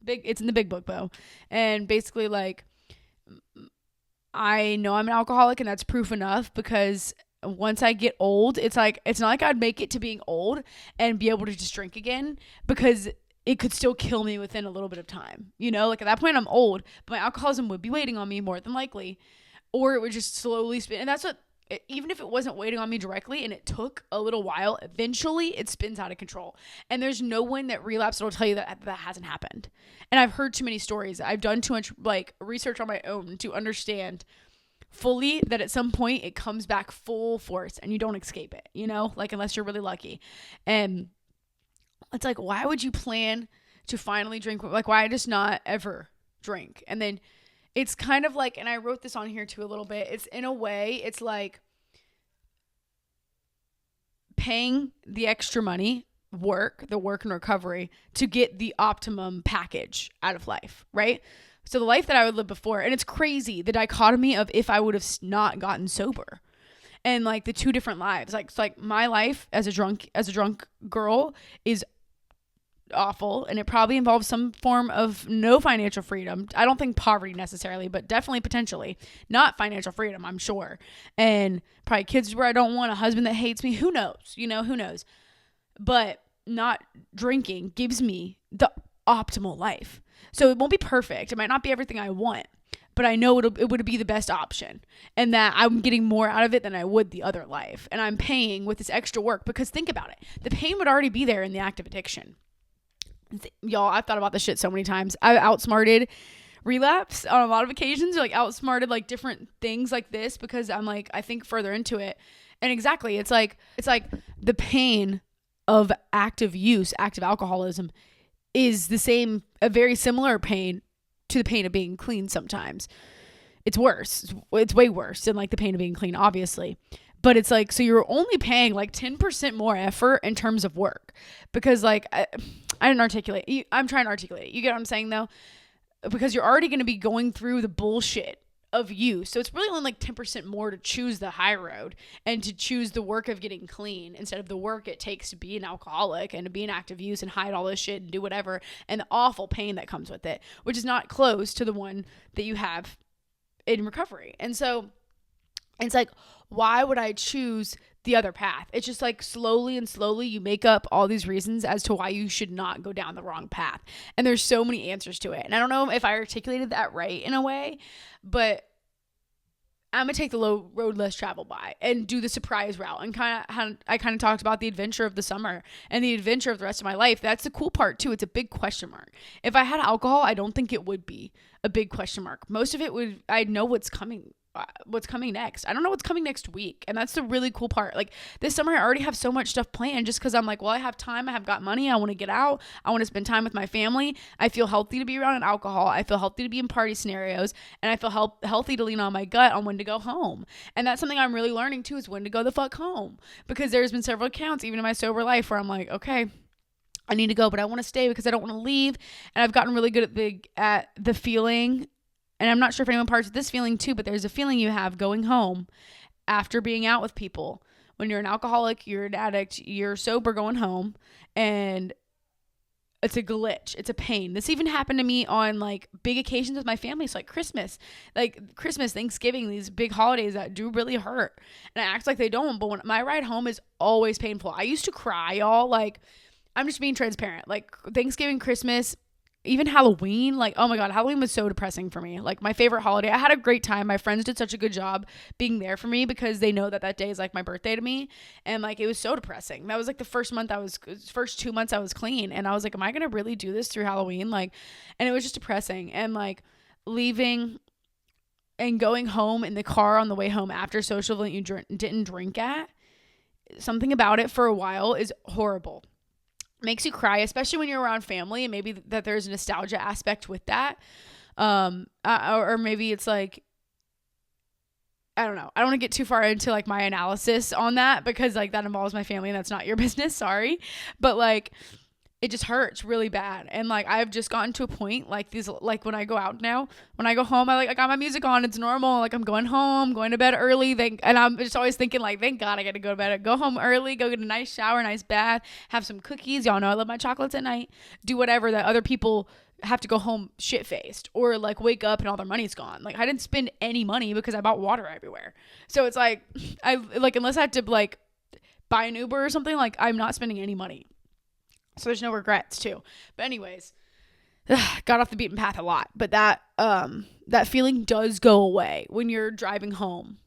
it's in the big book though. And basically, like, I know I'm an alcoholic, and that's proof enough, because once I get old, it's like, it's not like I'd make it to being old and be able to just drink again, because it could still kill me within a little bit of time. You know, like, at that point I'm old, but my alcoholism would be waiting on me more than likely, or it would just slowly spin. And that's what, even if it wasn't waiting on me directly and it took a little while, eventually it spins out of control. And there's no one that relapsed that will tell you that hasn't happened. And I've heard too many stories. I've done too much like research on my own to understand fully that at some point it comes back full force and you don't escape it, you know, like, unless you're really lucky. And it's like, why would you plan to finally drink? Like, why just not ever drink? And then it's kind of like, and I wrote this on here too a little bit, it's in a way, it's like paying the extra money the work and recovery to get the optimum package out of life, right? So the life that I would live before, and it's crazy, the dichotomy of if I would have not gotten sober and like the two different lives. Like, it's like my life as a drunk girl is awful, and it probably involves some form of no financial freedom. I don't think poverty necessarily, but definitely potentially not financial freedom, I'm sure. And probably kids where I don't want, a husband that hates me, who knows, who knows. But not drinking gives me the optimal life. So it won't be perfect. It might not be everything I want, but I know it would be the best option, and that I'm getting more out of it than I would the other life. And I'm paying with this extra work, because think about it. The pain would already be there in the act of addiction. Y'all, I've thought about this shit so many times. I've outsmarted relapse on a lot of occasions, or like outsmarted like different things like this, because I'm like, I think further into it. And exactly, it's like the pain of active use, active alcoholism is a very similar pain to the pain of being clean sometimes. It's worse. It's way worse than like the pain of being clean, obviously. But it's like, so you're only paying like 10% more effort in terms of work, because like, I didn't articulate. I'm trying to articulate it. You get what I'm saying though? Because you're already going to be going through the bullshit of use. So it's really only like 10% more to choose the high road and to choose the work of getting clean instead of the work it takes to be an alcoholic and to be an active use and hide all this shit and do whatever, and the awful pain that comes with it, which is not close to the one that you have in recovery. And so it's like, why would I choose the other path? It's just like slowly you make up all these reasons as to why you should not go down the wrong path. And there's so many answers to it. And I don't know if I articulated that right in a way, but I'm going to take the low road less traveled by and do the surprise route. And I kind of talked about the adventure of the summer and the adventure of the rest of my life. That's the cool part too. It's a big question mark. If I had alcohol, I don't think it would be a big question mark. Most of it I'd know what's coming next. I don't know what's coming next week. And that's the really cool part. Like this summer, I already have so much stuff planned just because I'm like, well, I have time. I have got money. I want to get out. I want to spend time with my family. I feel healthy to be around alcohol. I feel healthy to be in party scenarios. And I feel healthy to lean on my gut on when to go home. And that's something I'm really learning too, is when to go the fuck home. Because there's been several accounts, even in my sober life, where I'm like, okay, I need to go, but I want to stay because I don't want to leave. And I've gotten really good at the feeling. And I'm not sure if anyone parts with this feeling too, but there's a feeling you have going home after being out with people. When you're an alcoholic, you're an addict, you're sober going home, and it's a glitch. It's a pain. This even happened to me on like big occasions with my family. So like Christmas, Thanksgiving, these big holidays that do really hurt. And I act like they don't, but when my ride home is always painful. I used to cry, y'all. Like, I'm just being transparent. Like Thanksgiving, Christmas, even Halloween, like, oh my God, Halloween was so depressing for me. Like my favorite holiday. I had a great time. My friends did such a good job being there for me because they know that day is like my birthday to me. And like, it was so depressing. That was like the first 2 months I was clean. And I was like, am I going to really do this through Halloween? Like, and it was just depressing. And like leaving and going home in the car on the way home after social event you didn't drink at, something about it for a while is horrible. Makes you cry, especially when you're around family, and maybe that there's a nostalgia aspect with that. Or maybe it's like, I don't know. I don't want to get too far into like my analysis on that because like that involves my family and that's not your business. Sorry. But like, it just hurts really bad. And like, I've just gotten to a point like when I go out now, when I go home, I got my music on. It's normal. Like I'm going home, going to bed early. And I'm just always thinking like, thank God I got to go to bed, go home early, go get a nice shower, nice bath, have some cookies. Y'all know I love my chocolates at night, do whatever that other people have to go home shit faced or like wake up and all their money's gone. Like I didn't spend any money because I bought water everywhere. So it's like, unless I have to like buy an Uber or something, like I'm not spending any money. So there's no regrets too. But anyways, got off the beaten path a lot. But that feeling does go away when you're driving home.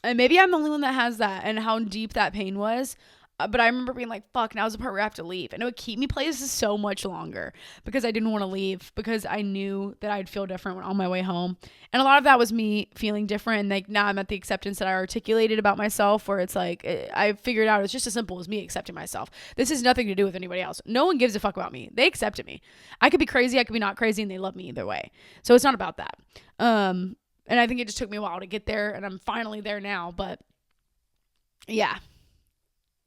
And maybe I'm the only one that has that and how deep that pain was. But I remember being like, fuck, now's the part where I have to leave. And it would keep me places so much longer because I didn't want to leave because I knew that I'd feel different on my way home. And a lot of that was me feeling different. And like now I'm at the acceptance that I articulated about myself where it's like, I figured out it's just as simple as me accepting myself. This has nothing to do with anybody else. No one gives a fuck about me. They accepted me. I could be crazy. I could be not crazy and they love me either way. So it's not about that. And I think it just took me a while to get there and I'm finally there now. But yeah.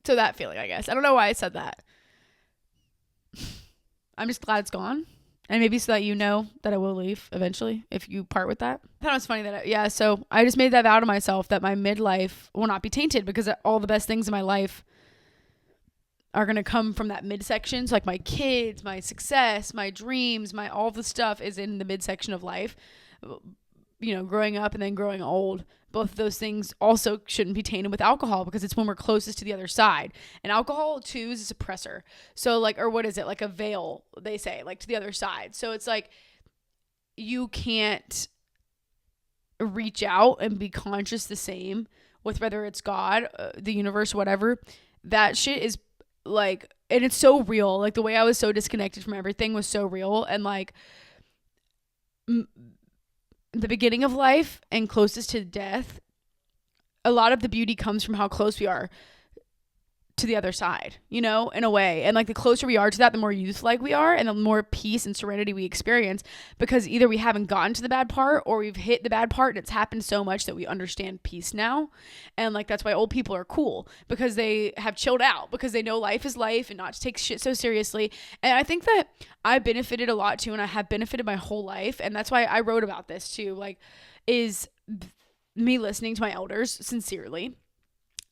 So that feeling, I guess. I don't know why I said that. I'm just glad it's gone. And maybe so that you know that I will leave eventually if you part with that. I thought it was funny that, so I just made that vow to myself that my midlife will not be tainted because all the best things in my life are going to come from that midsection. So like my kids, my success, my dreams, all the stuff is in the midsection of life. You know, growing up and then growing old, both of those things also shouldn't be tainted with alcohol because it's when we're closest to the other side. And alcohol too is a suppressor. So like, or what is it? Like a veil, they say, like to the other side. So it's like you can't reach out and be conscious the same with whether it's God, the universe, whatever. That shit is like, and it's so real. Like the way I was so disconnected from everything was so real. And like, the beginning of life and closest to death, a lot of the beauty comes from how close we are to the other side, you know, in a way. And like the closer we are to that, the more youth-like we are and the more peace and serenity we experience, because either we haven't gotten to the bad part or we've hit the bad part and it's happened so much that we understand peace now. And like that's why old people are cool, because they have chilled out, because they know life is life and not to take shit so seriously. And I think that I benefited a lot too, and I have benefited my whole life. And that's why I wrote about this too, like, is me listening to my elders sincerely.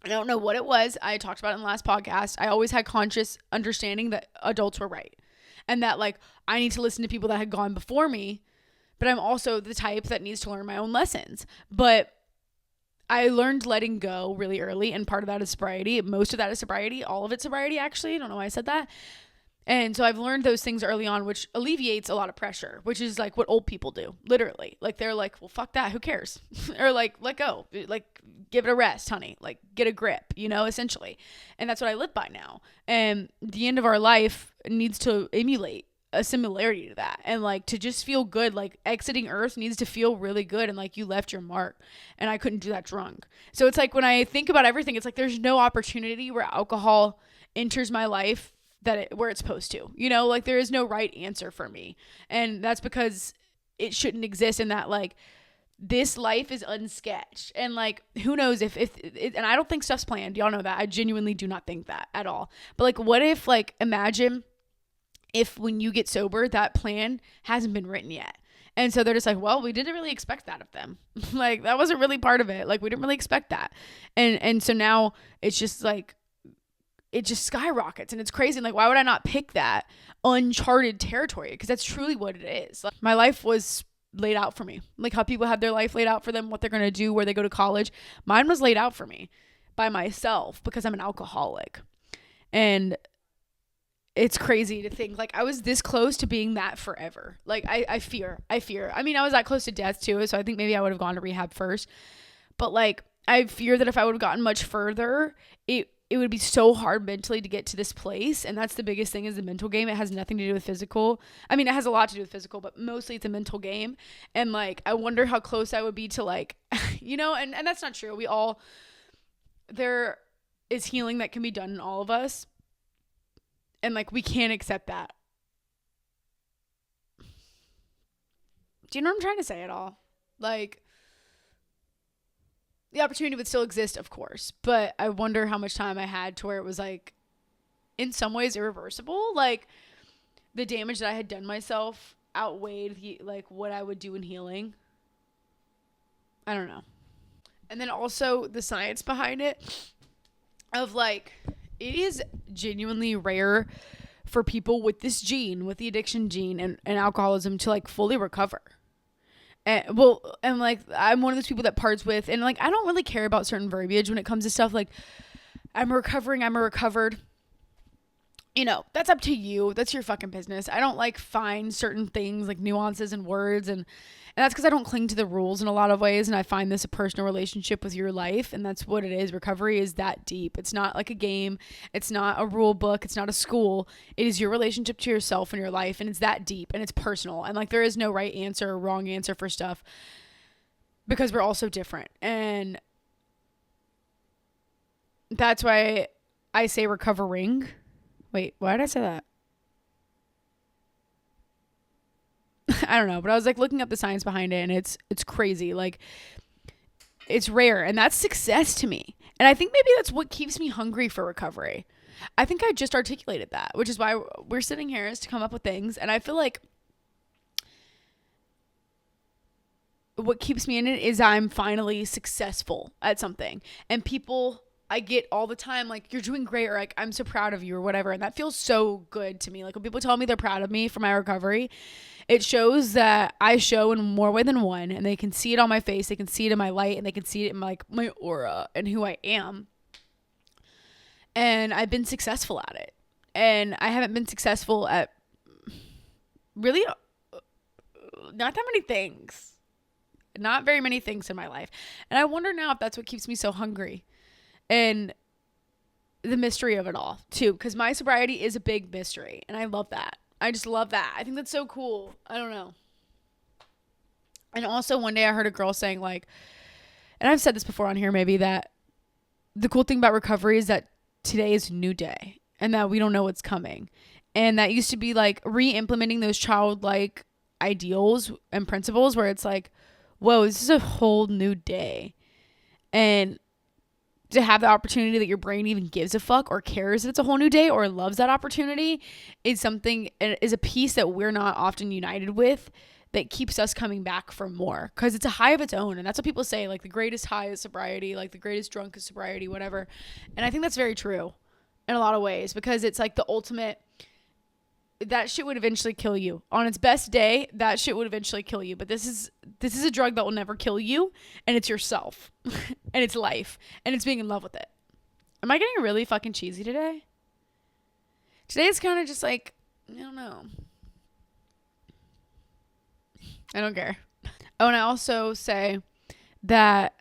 I don't know what it was. I talked about it in the last podcast. I always had conscious understanding that adults were right and that like I need to listen to people that had gone before me, but I'm also the type that needs to learn my own lessons. But I learned letting go really early, and part of that is sobriety. Most of that is sobriety. All of it's sobriety, actually. I don't know why I said that. And so I've learned those things early on, which alleviates a lot of pressure, which is like what old people do, literally. Like they're like, well, fuck that. Who cares? Or like, let go. Like, give it a rest, honey. Like, get a grip, you know, essentially. And that's what I live by now. And the end of our life needs to emulate a similarity to that. And like to just feel good, like exiting Earth needs to feel really good. And like you left your mark. And I couldn't do that drunk. So it's like when I think about everything, it's like there's no opportunity where alcohol enters my life where it's supposed to, you know, like there is no right answer for me. And that's because it shouldn't exist, in that like this life is unsketched. And like, who knows if and I don't think stuff's planned. Y'all know that. I genuinely do not think that at all. But like, what if, like, imagine if when you get sober, that plan hasn't been written yet. And so they're just like, well, we didn't really expect that of them. Like, that wasn't really part of it. Like, we didn't really expect that. And so now it's just like, it just skyrockets and it's crazy. And like, why would I not pick that uncharted territory? Because that's truly what it is. Like, my life was laid out for me. Like how people have their life laid out for them, what they're going to do, where they go to college. Mine was laid out for me by myself because I'm an alcoholic. And it's crazy to think like I was this close to being that forever. Like I fear. I mean, I was that close to death too. So I think maybe I would have gone to rehab first. But like, I fear that if I would have gotten much further, it would be so hard mentally to get to this place. And that's the biggest thing, is the mental game. It has nothing to do with physical. I mean, it has a lot to do with physical, but mostly it's a mental game. And like, I wonder how close I would be to like, you know, and that's not true. There is healing that can be done in all of us. And like, we can't accept that. Do you know what I'm trying to say at all? Like, the opportunity would still exist, of course, but I wonder how much time I had to where it was like, in some ways, irreversible. Like, the damage that I had done myself outweighed like what I would do in healing. I don't know. And then also the science behind it, of like, it is genuinely rare for people with this gene, with the addiction gene and alcoholism, to like fully recover. And like, I'm one of those people that parts with, and like, I don't really care about certain verbiage when it comes to stuff like, I'm a recovered. You know, that's up to you. That's your fucking business. I don't like find certain things like nuances and words, and that's because I don't cling to the rules in a lot of ways. And I find this a personal relationship with your life, and that's what it is. Recovery is that deep. It's not like a game. It's not a rule book. It's not a school. It is your relationship to yourself and your life, and it's that deep, and it's personal. And like, there is no right answer or wrong answer for stuff, because we're all so different. And that's why I say recovering. Wait, why did I say that? I don't know, but I was like looking up the science behind it, and it's crazy. Like, it's rare, and that's success to me. And I think maybe that's what keeps me hungry for recovery. I think I just articulated that, which is why we're sitting here, is to come up with things. And I feel like what keeps me in it is I'm finally successful at something. And people, I get all the time, like, you're doing great, or like, I'm so proud of you, or whatever. And that feels so good to me. Like, when people tell me they're proud of me for my recovery, it shows that I show in more way than one, and they can see it on my face, they can see it in my light, and they can see it in my aura and who I am. And I've been successful at it. And I haven't been successful at really not that many things. Not very many things in my life. And I wonder now if that's what keeps me so hungry. And the mystery of it all, too. Because my sobriety is a big mystery. And I love that. I just love that. I think that's so cool. I don't know. And also one day I heard a girl saying, like, and I've said this before on here maybe, that the cool thing about recovery is that today is a new day. And that we don't know what's coming. And that used to be like re-implementing those childlike ideals and principles where it's like, whoa, this is a whole new day. And to have the opportunity that your brain even gives a fuck or cares that it's a whole new day or loves that opportunity is something, is a piece that we're not often united with, that keeps us coming back for more, because it's a high of its own. And that's what people say, like, the greatest high is sobriety, like the greatest drunk is sobriety, whatever. And I think that's very true in a lot of ways, because it's like the ultimate, that shit would eventually kill you. On its best day, that shit would eventually kill you. But this is a drug that will never kill you. And it's yourself. And it's life. And it's being in love with it. Am I getting really fucking cheesy today? Today is kind of just like, I don't know. I don't care. Oh, and I also say that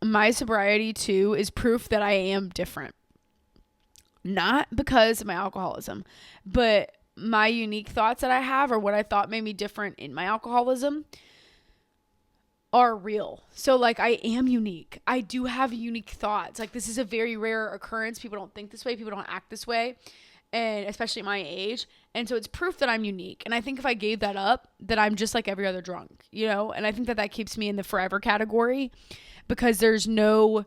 my sobriety, too, is proof that I am different. Not because of my alcoholism, but my unique thoughts that I have, or what I thought made me different in my alcoholism, are real. So, like, I am unique. I do have unique thoughts. Like, this is a very rare occurrence. People don't think this way. People don't act this way. And especially at my age. And so it's proof that I'm unique. And I think if I gave that up, that I'm just like every other drunk, you know? And I think that that keeps me in the forever category, because there's no,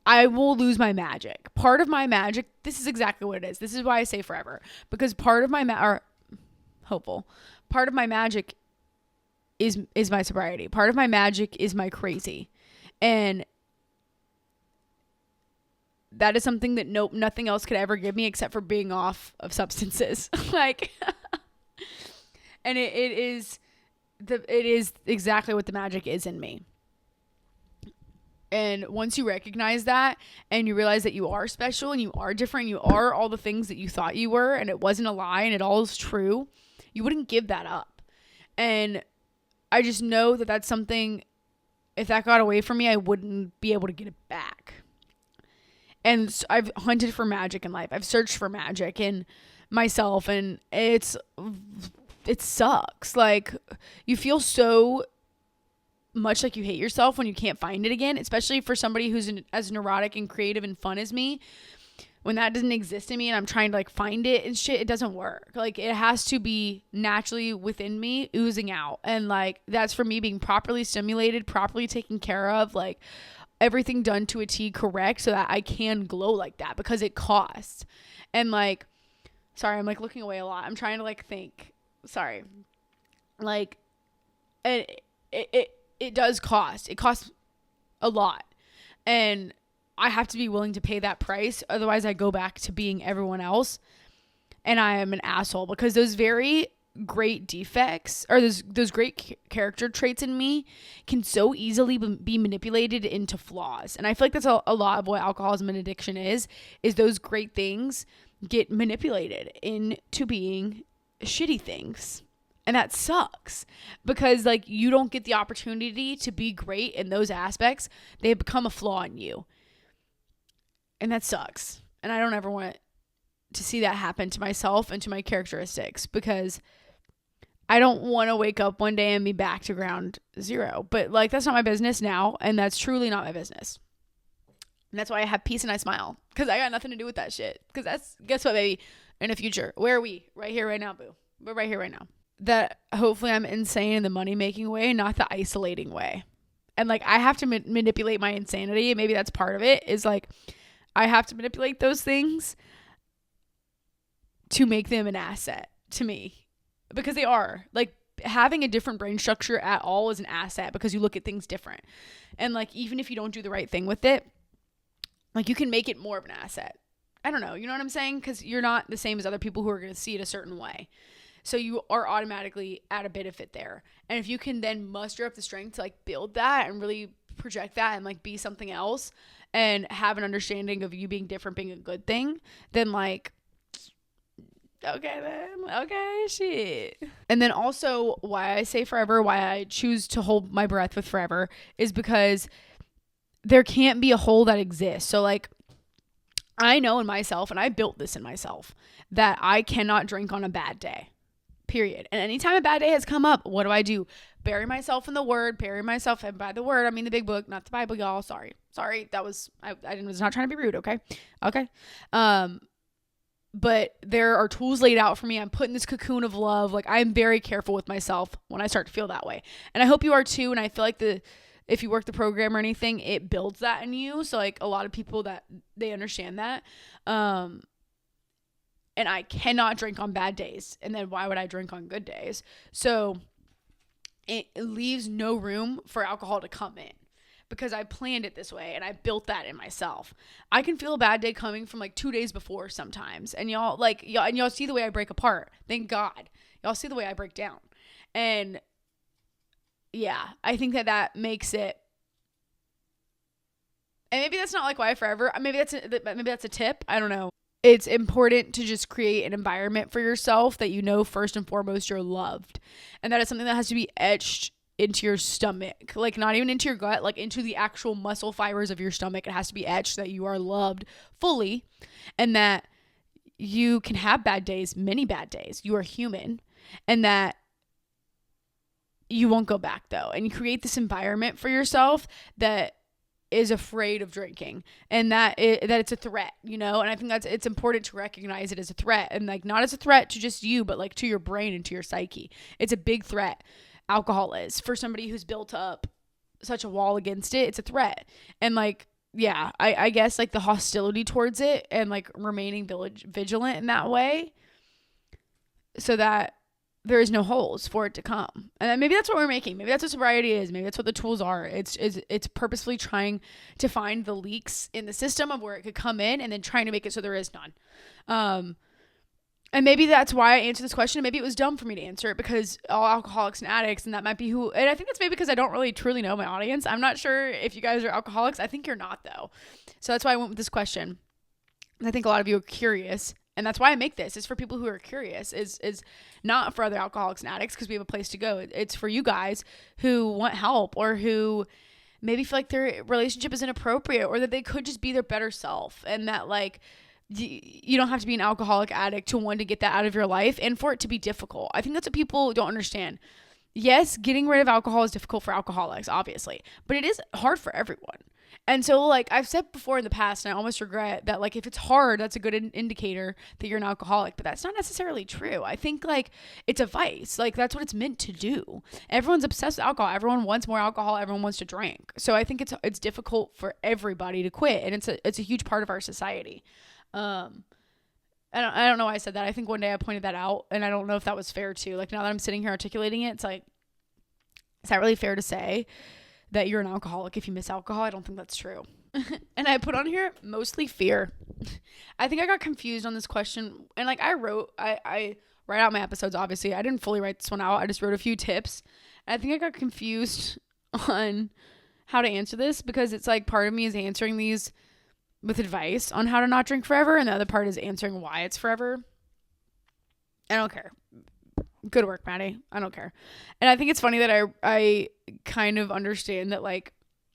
I will lose my magic. Part of my magic, this is exactly what it is. This is why I say forever. Because part of my, hopeful, part of my magic is my sobriety. Part of my magic is my crazy. And that is something that nothing else could ever give me except for being off of substances. Like, and it is exactly what the magic is in me. And once you recognize that, and you realize that you are special and you are different, you are all the things that you thought you were, and it wasn't a lie and it all is true, you wouldn't give that up. And I just know that that's something, if that got away from me, I wouldn't be able to get it back. And I've hunted for magic in life. I've searched for magic in myself, and it sucks. Like, you feel so much like you hate yourself when you can't find it again, especially for somebody who's as neurotic and creative and fun as me. When that doesn't exist in me and I'm trying to like find it and shit, it doesn't work. Like, it has to be naturally within me, oozing out. And like, that's for me being properly stimulated, properly taken care of, like everything done to a T correct, so that I can glow like that, because it costs. And like, sorry, I'm like looking away a lot. I'm trying to like think. Sorry. Like, it does cost. It costs a lot. And I have to be willing to pay that price. Otherwise, I go back to being everyone else. And I am an asshole, because those very great defects, or those great character traits in me, can so easily be manipulated into flaws. And I feel like that's a lot of what alcoholism and addiction is those great things get manipulated into being shitty things. And that sucks, because like, you don't get the opportunity to be great in those aspects. They become a flaw in you. And that sucks. And I don't ever want to see that happen to myself and to my characteristics, because I don't want to wake up one day and be back to ground zero. But like, that's not my business now. And that's truly not my business. And that's why I have peace and I smile, because I got nothing to do with that shit. Because that's, guess what, baby? In the future, where are we? Right here, right now, boo. We're right here, right now. That hopefully I'm insane in the money making way, not the isolating way. And like, I have to manipulate my insanity. Maybe that's part of it, is like, I have to manipulate those things to make them an asset to me, because they are. Like, having a different brain structure at all is an asset because you look at things different. And like, even if you don't do the right thing with it, like, you can make it more of an asset. I don't know. You know what I'm saying? Because you're not the same as other people who are going to see it a certain way. So you are automatically at a benefit there. And if you can then muster up the strength to like build that and really project that and like be something else and have an understanding of you being different being a good thing, then like, okay, shit. And then also, why I say forever, why I choose to hold my breath with forever, is because there can't be a hole that exists. So like, I know in myself, and I built this in myself, that I cannot drink on a bad day, period. And anytime a bad day has come up, what do? Bury myself in the word, bury myself. And by the word, I mean the big book, not the Bible, y'all. Sorry. That was, I was not trying to be rude. Okay. But there are tools laid out for me. I'm put in this cocoon of love. Like, I'm very careful with myself when I start to feel that way. And I hope you are too. And I feel like if you work the program or anything, it builds that in you. So like, a lot of people that they understand that. And I cannot drink on bad days. And then why would I drink on good days? So it leaves no room for alcohol to come in, because I planned it this way and I built that in myself. I can feel a bad day coming from like 2 days before sometimes. And y'all see the way I break apart. Thank God. Y'all see the way I break down. And yeah, I think that makes it. And maybe that's not like why forever. Maybe that's a tip. I don't know. It's important to just create an environment for yourself that you know first and foremost you're loved. And that is something that has to be etched into your stomach. Like, not even into your gut, like into the actual muscle fibers of your stomach. It has to be etched that you are loved fully, and that you can have bad days, many bad days. You are human, and that you won't go back though. And you create this environment for yourself that is afraid of drinking, and that it's a threat, you know? And I think it's important to recognize it as a threat, and like, not as a threat to just you, but like to your brain and to your psyche. It's a big threat. Alcohol is, for somebody who's built up such a wall against it. It's a threat. And like, yeah, I guess like the hostility towards it, and like remaining vigilant in that way, so that there is no holes for it to come. And maybe that's what we're making. Maybe that's what sobriety is. Maybe that's what the tools are. It's purposefully trying to find the leaks in the system of where it could come in, and then trying to make it so there is none. And maybe that's why I answered this question. Maybe it was dumb for me to answer it, because all alcoholics and addicts, and that might be who, and I think that's maybe because I don't really truly know my audience. I'm not sure if you guys are alcoholics. I think you're not though. So that's why I went with this question. And I think a lot of you are curious. And that's why I make this. It's for people who are curious. Is not for other alcoholics and addicts, because we have a place to go. It's for you guys who want help, or who maybe feel like their relationship is inappropriate, or that they could just be their better self, and that like you don't have to be an alcoholic addict to want to get that out of your life, and for it to be difficult. I think that's what people don't understand. Yes, getting rid of alcohol is difficult for alcoholics, obviously, but it is hard for everyone. And so, like I've said before in the past, and I almost regret that, like, if it's hard, that's a good indicator that you're an alcoholic. But that's not necessarily true. I think, like, it's a vice. Like, that's what it's meant to do. Everyone's obsessed with alcohol. Everyone wants more alcohol. Everyone wants to drink. So I think it's difficult for everybody to quit. And it's a huge part of our society. I don't know why I said that. I think one day I pointed that out, and I don't know if that was fair too. Like, now that I'm sitting here articulating it, it's like, is that really fair to say that you're an alcoholic if you miss alcohol? I don't think that's true. And I put on here mostly fear. I think I got confused on this question, and like I write out my episodes. Obviously I didn't fully write this one out. I just wrote a few tips, and I think I got confused on how to answer this, because it's like part of me is answering these with advice on how to not drink forever, and the other part is answering why it's forever. I don't care. Good work, Maddie. I don't care. And I think it's funny that I kind of understand that, like,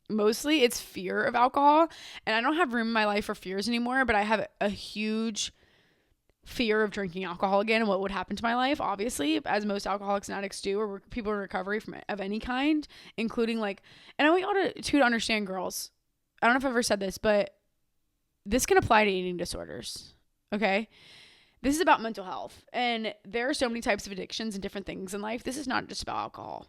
mostly it's fear of alcohol, and I don't have room in my life for fears anymore, but I have a huge fear of drinking alcohol again and what would happen to my life, obviously, as most alcoholics and addicts do, or people in recovery of any kind, including like, and I want y'all to understand, girls, I don't know if I've ever said this, but this can apply to eating disorders. Okay. This is about mental health, and there are so many types of addictions and different things in life. This is not just about alcohol.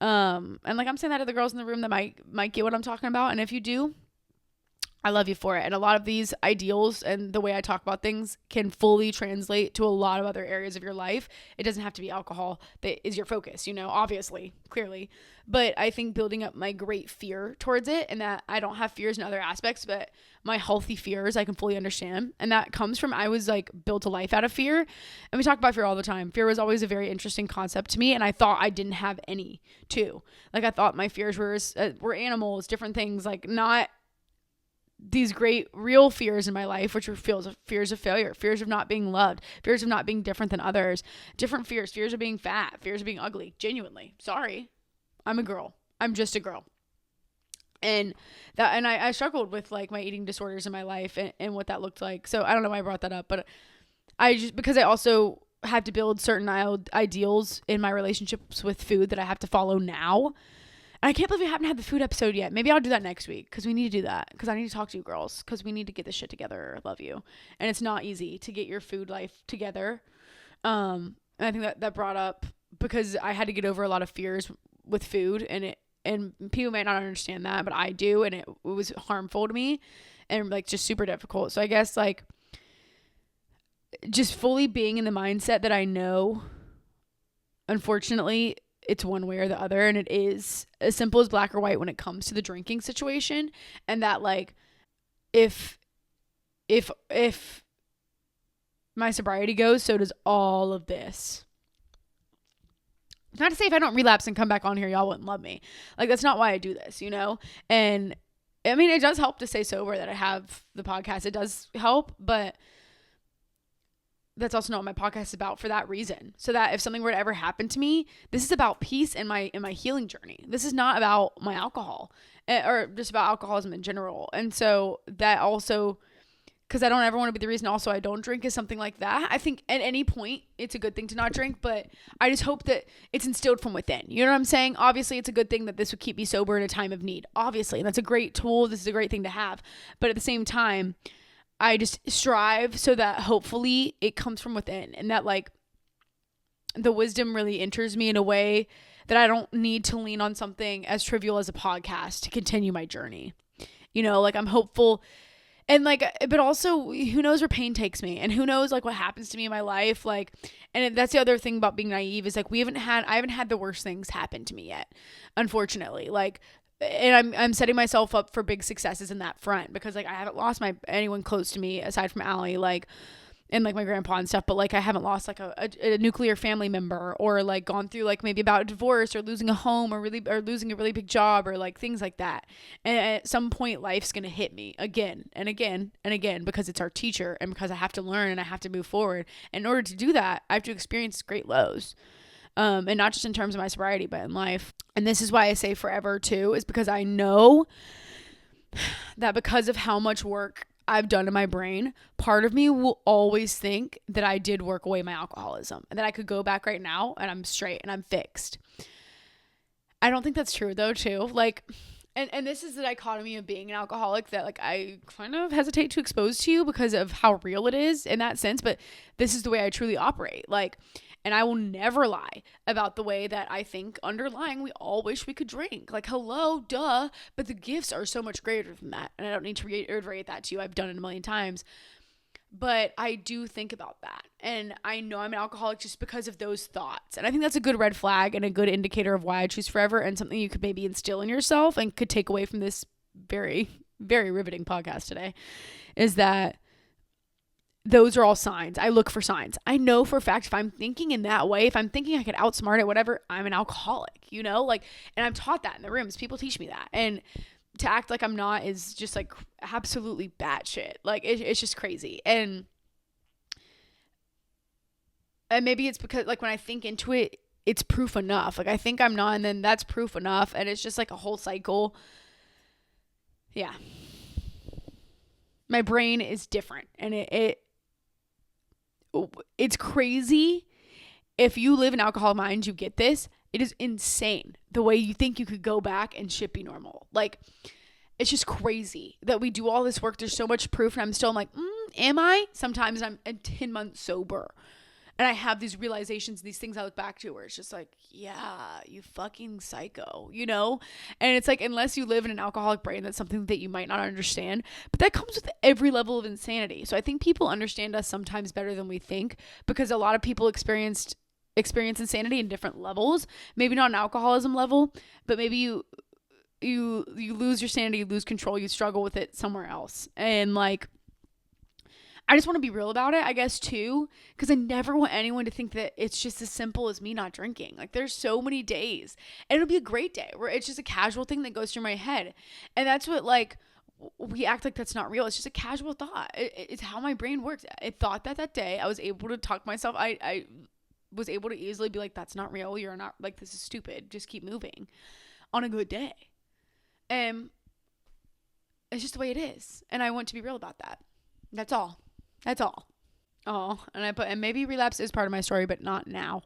And like I'm saying that to the girls in the room that might get what I'm talking about. And if you do, I love you for it. And a lot of these ideals and the way I talk about things can fully translate to a lot of other areas of your life. It doesn't have to be alcohol that is your focus, obviously, clearly. But I think building up my great fear towards it, and that I don't have fears in other aspects, but my healthy fears I can fully understand. And that comes from, I was like built a life out of fear. And we talk about fear all the time. Fear was always a very interesting concept to me. And I thought I didn't have any too. Like I thought my fears were animals, different things, like not these great real fears in my life, which were fears of failure, fears of not being loved, fears of not being different than others, different fears of being fat, fears of being ugly. Genuinely, sorry, I'm a girl. I'm just a girl. And I struggled with like my eating disorders in my life and what that looked like. So I don't know why I brought that up, but because I also had to build certain ideals in my relationships with food that I have to follow now. And I can't believe we haven't had the food episode yet. Maybe I'll do that next week because we need to do that, because I need to talk to you girls, because we need to get this shit together. I love you. And it's not easy to get your food life together. And I think that brought up because I had to get over a lot of fears with food, and people might not understand that, but I do. And it was harmful to me and like just super difficult. So I guess like just fully being in the mindset that I know, unfortunately, it's one way or the other, and it is as simple as black or white when it comes to the drinking situation. And that like if my sobriety goes, so does all of this. Not to say if I don't relapse and come back on here, y'all wouldn't love me. Like that's not why I do this, And I mean, it does help to stay sober that I have the podcast. It does help, but that's also not what my podcast is about for that reason. So that if something were to ever happen to me, this is about peace in my healing journey. This is not about my alcohol or just about alcoholism in general. And so that also, because I don't ever want to be the reason also I don't drink, is something like that. I think at any point it's a good thing to not drink, but I just hope that it's instilled from within. You know what I'm saying? Obviously it's a good thing that this would keep me sober in a time of need. Obviously, and that's a great tool. This is a great thing to have. But at the same time, I just strive so that hopefully it comes from within, and that like the wisdom really enters me in a way that I don't need to lean on something as trivial as a podcast to continue my journey. Like I'm hopeful, and like, but also who knows where pain takes me, and who knows like what happens to me in my life. Like, and that's the other thing about being naive is like I haven't had the worst things happen to me yet, unfortunately. Like, and I'm setting myself up for big successes in that front, because like I haven't lost anyone close to me aside from Allie, like, and like my grandpa and stuff, but like I haven't lost like a nuclear family member, or like gone through like maybe about a divorce or losing a home or losing a really big job, or like things like that. And at some point life's going to hit me again and again and again, because it's our teacher and because I have to learn and I have to move forward. And in order to do that, I have to experience great lows. And not just in terms of my sobriety, but in life. And this is why I say forever too, is because I know that because of how much work I've done in my brain, part of me will always think that I did work away my alcoholism and that I could go back right now and I'm straight and I'm fixed. I don't think that's true though too. Like, and this is the dichotomy of being an alcoholic that like I kind of hesitate to expose to you because of how real it is in that sense. But this is the way I truly operate. Like, and I will never lie about the way that I think underlying we all wish we could drink. Like, hello, duh. But the gifts are so much greater than that. And I don't need to reiterate that to you. I've done it a million times. But I do think about that. And I know I'm an alcoholic just because of those thoughts. And I think that's a good red flag and a good indicator of why I choose forever, and something you could maybe instill in yourself and could take away from this very, very riveting podcast today, is that those are all signs. I look for signs. I know for a fact if I'm thinking in that way, if I'm thinking I could outsmart it, whatever, I'm an alcoholic, like, and I'm taught that in the rooms. People teach me that. And to act like I'm not is just like absolutely batshit. Like it's just crazy. And maybe it's because like when I think into it, it's proof enough. Like I think I'm not, and then that's proof enough. And it's just like a whole cycle. Yeah. My brain is different, and it's crazy. If you live in alcoholic mind, you get this. It is insane the way you think you could go back and shit be normal. Like, it's just crazy that we do all this work. There's so much proof, and I'm like, am I? Sometimes I'm 10 months sober. And I have these realizations, these things I look back to where it's just like, yeah, you fucking psycho, you know? And it's like, unless you live in an alcoholic brain, that's something that you might not understand. But that comes with every level of insanity. So I think people understand us sometimes better than we think, because a lot of people experience insanity in different levels. Maybe not an alcoholism level, but maybe you lose your sanity, you lose control, you struggle with it somewhere else. And like, I just want to be real about it, I guess, too, because I never want anyone to think that it's just as simple as me not drinking. Like, there's so many days, and it'll be a great day where it's just a casual thing that goes through my head. And that's what, like, we act like that's not real. It's just a casual thought. It's how my brain works. It thought that day I was able to talk myself. I was able to easily be like, that's not real. You're not, like, this is stupid. Just keep moving on a good day. And it's just the way it is. And I want to be real about that. That's all. That's all. Oh, and maybe relapse is part of my story, but not now.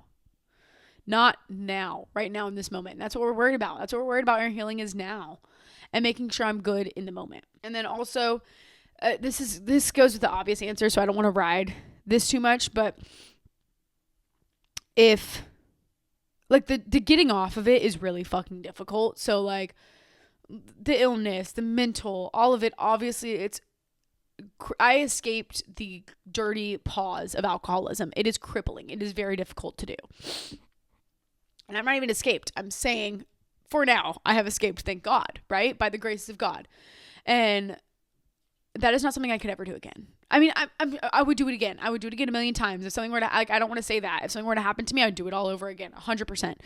Not now, right now in this moment. And that's what we're worried about. That's what we're worried about. Our healing is now, and making sure I'm good in the moment. And then also, this goes with the obvious answer, so I don't want to ride this too much. But if, like, the getting off of it is really fucking difficult. So like, the illness, the mental, all of it. Obviously, I escaped the dirty paws of alcoholism. It is crippling. It is very difficult to do. And I'm not even escaped. I'm saying, for now, I have escaped, thank God, right? By the grace of God. And that is not something I could ever do again. I mean, I would do it again. I would do it again a million times. If something were to, like, I don't want to say that. If something were to happen to me, I'd do it all over again, 100%.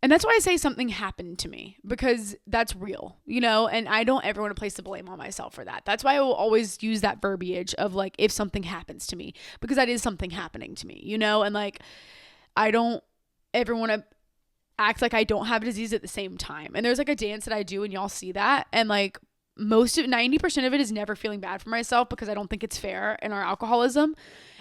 And that's why I say something happened to me, because that's real, you know, and I don't ever want to place the blame on myself for that. That's why I will always use that verbiage of like, if something happens to me, because that is something happening to me, you know, and like, I don't ever want to act like I don't have a disease at the same time. And there's like a dance that I do, and y'all see that. And like, 90% of it is never feeling bad for myself, because I don't think it's fair in our alcoholism.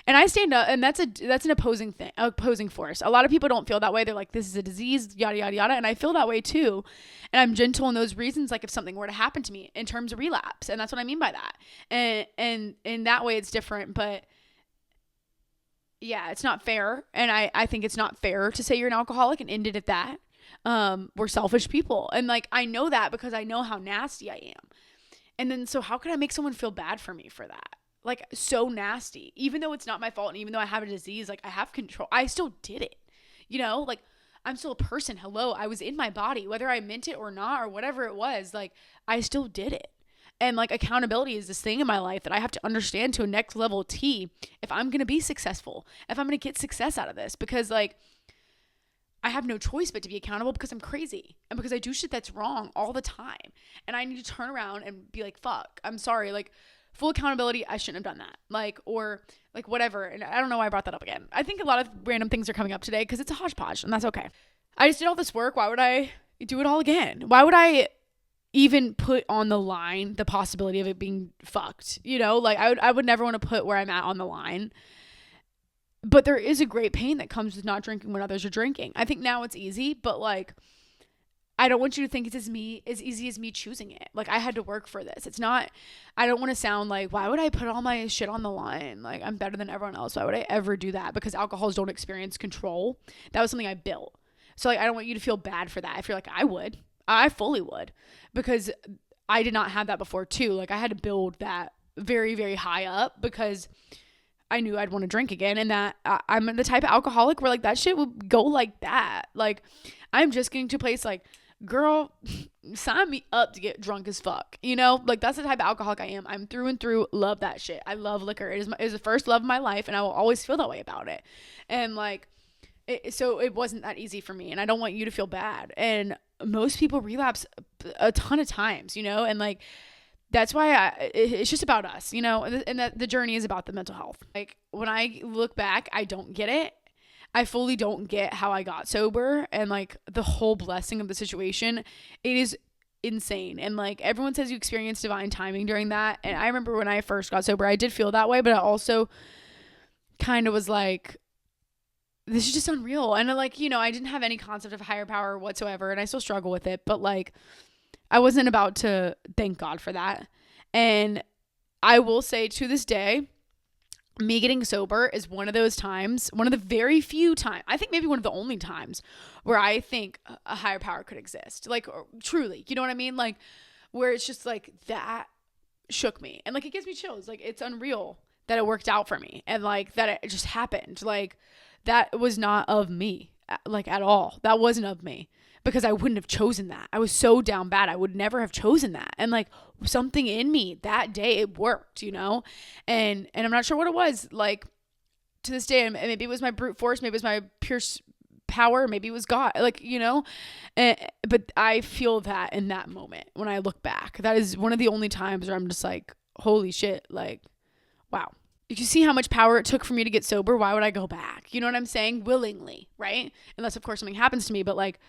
And I stand up, and that's an opposing force. A lot of people don't feel that way. They're like, this is a disease, yada, yada, yada. And I feel that way too. And I'm gentle in those reasons. Like, if something were to happen to me in terms of relapse, and that's what I mean by that. And in that way it's different, but yeah, it's not fair. And I think it's not fair to say you're an alcoholic and end it at that. We're selfish people. And like, I know that because I know how nasty I am. And then, so how can I make someone feel bad for me for that? Like, so nasty, even though it's not my fault. And even though I have a disease, like, I have control. I still did it, you know, like, I'm still a person. Hello. I was in my body, whether I meant it or not, or whatever it was, like, I still did it. And like, accountability is this thing in my life that I have to understand to a next level T if I'm going to be successful, if I'm going to get success out of this, because like, I have no choice but to be accountable, because I'm crazy and because I do shit that's wrong all the time. And I need to turn around and be like, fuck, I'm sorry. Like, full accountability, I shouldn't have done that. Like, or like whatever. And I don't know why I brought that up again. I think a lot of random things are coming up today because it's a hodgepodge, and that's okay. I just did all this work. Why would I do it all again? Why would I even put on the line the possibility of it being fucked? You know, like, I would never want to put where I'm at on the line. But there is a great pain that comes with not drinking when others are drinking. I think now it's easy, but like, I don't want you to think it's as easy as me choosing it. Like, I had to work for this. It's not, I don't want to sound like, why would I put all my shit on the line? Like, I'm better than everyone else. Why would I ever do that? Because alcoholics don't experience control. That was something I built. So like, I don't want you to feel bad for that. If you're like, I would, I fully would, because I did not have that before too. Like, I had to build that very, very high up because I knew I'd want to drink again. And that I'm the type of alcoholic where like, that shit would go like that. Like, I'm just getting to a place like, girl, sign me up to get drunk as fuck, you know? Like, that's the type of alcoholic I am. I'm through and through love that shit. I love liquor. It is the first love of my life, and I will always feel that way about it. And like, so it wasn't that easy for me, and I don't want you to feel bad. And most people relapse a ton of times, you know? And like, that's why it's just about us, you know? And that the journey is about the mental health. Like, when I look back, I don't get it. I fully don't get how I got sober, and like, the whole blessing of the situation. It is insane. And like, everyone says you experience divine timing during that. And I remember when I first got sober, I did feel that way, but I also kind of was like, this is just unreal. And like, you know, I didn't have any concept of higher power whatsoever, and I still struggle with it, but like, I wasn't about to thank God for that. And I will say, to this day, me getting sober is one of those times, one of the very few times, I think maybe one of the only times where I think a higher power could exist. Like, truly, you know what I mean? Like, where it's just like that shook me. And like, it gives me chills. Like, it's unreal that it worked out for me. And like, that it just happened. Like, that was not of me, like, at all. That wasn't of me. Because I wouldn't have chosen that. I was so down bad. I would never have chosen that. And like, something in me that day, it worked, you know? And I'm not sure what it was. Like, to this day, maybe it was my brute force, maybe it was my pure power, maybe it was God, like, you know? But I feel that in that moment when I look back. That is one of the only times where I'm just like, holy shit, like, wow. If you see how much power it took for me to get sober, why would I go back? You know what I'm saying? Willingly, right? Unless, of course, something happens to me, but like,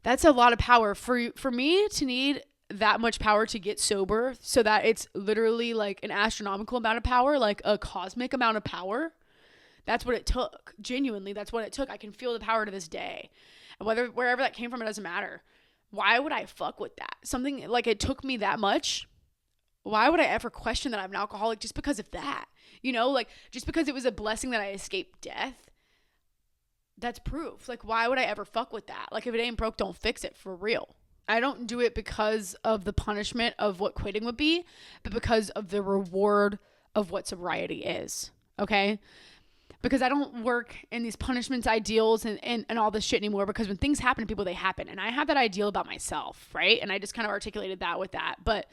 that's a lot of power for me to need that much power to get sober, so that it's literally like an astronomical amount of power, like a cosmic amount of power. That's what it took. Genuinely, that's what it took. I can feel the power to this day. And wherever that came from, it doesn't matter. Why would I fuck with that? Something like it took me that much. Why would I ever question that I'm an alcoholic just because of that? You know, like, just because it was a blessing that I escaped death. That's proof. Like, why would I ever fuck with that? Like, if it ain't broke, don't fix it, for real. I don't do it because of the punishment of what quitting would be, but because of the reward of what sobriety is. Okay? Because I don't work in these punishments, ideals, and all this shit anymore, because when things happen to people, they happen. And I have that ideal about myself, right? And I just kind of articulated that with that. But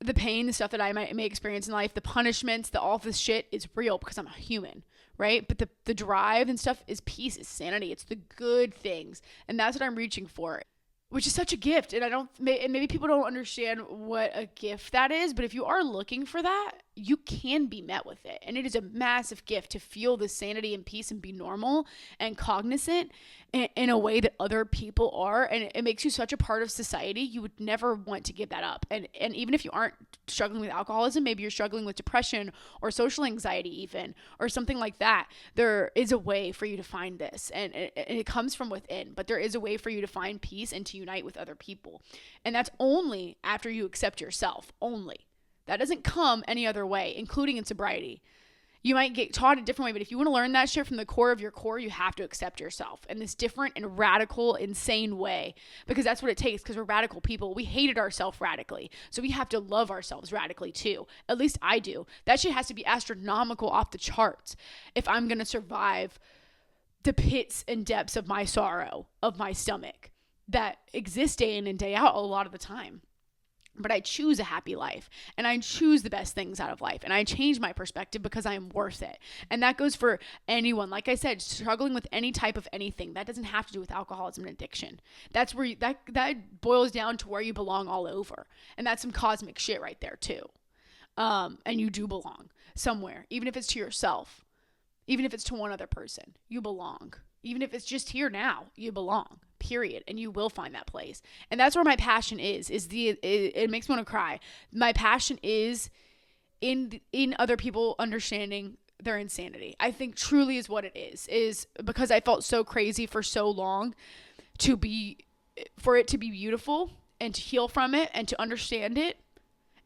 the pain, the stuff that I may experience in life, the punishments, all this shit is real because I'm a human, right? But the drive and stuff is peace, is sanity. It's the good things. And that's what I'm reaching for, which is such a gift. And and maybe people don't understand what a gift that is, but if you are looking for that, you can be met with it. And it is a massive gift to feel the sanity and peace and be normal and cognizant in a way that other people are. And it makes you such a part of society. You would never want to give that up. And even if you aren't struggling with alcoholism, maybe you're struggling with depression or social anxiety even, or something like that, there is a way for you to find this. And it comes from within, but there is a way for you to find peace and to unite with other people. And that's only after you accept yourself, only. That doesn't come any other way, including in sobriety. You might get taught a different way, but if you want to learn that shit from the core of your core, you have to accept yourself in this different and radical, insane way, because that's what it takes, because we're radical people. We hated ourselves radically, so we have to love ourselves radically too. At least I do. That shit has to be astronomical, off the charts, if I'm going to survive the pits and depths of my sorrow, of my stomach, that exist day in and day out a lot of the time. But I choose a happy life, and I choose the best things out of life, and I change my perspective because I am worth it. And that goes for anyone. Like I said, struggling with any type of anything. That doesn't have to do with alcoholism and addiction. That's where that boils down to where you belong all over. And that's some cosmic shit right there too. And you do belong somewhere, even if it's to yourself, even if it's to one other person, you belong. Even if it's just here now, you belong, period. And you will find that place. And that's where my passion is it makes me want to cry. My passion is in other people understanding their insanity. I think truly is what it is because I felt so crazy for so long for it to be beautiful and to heal from it and to understand it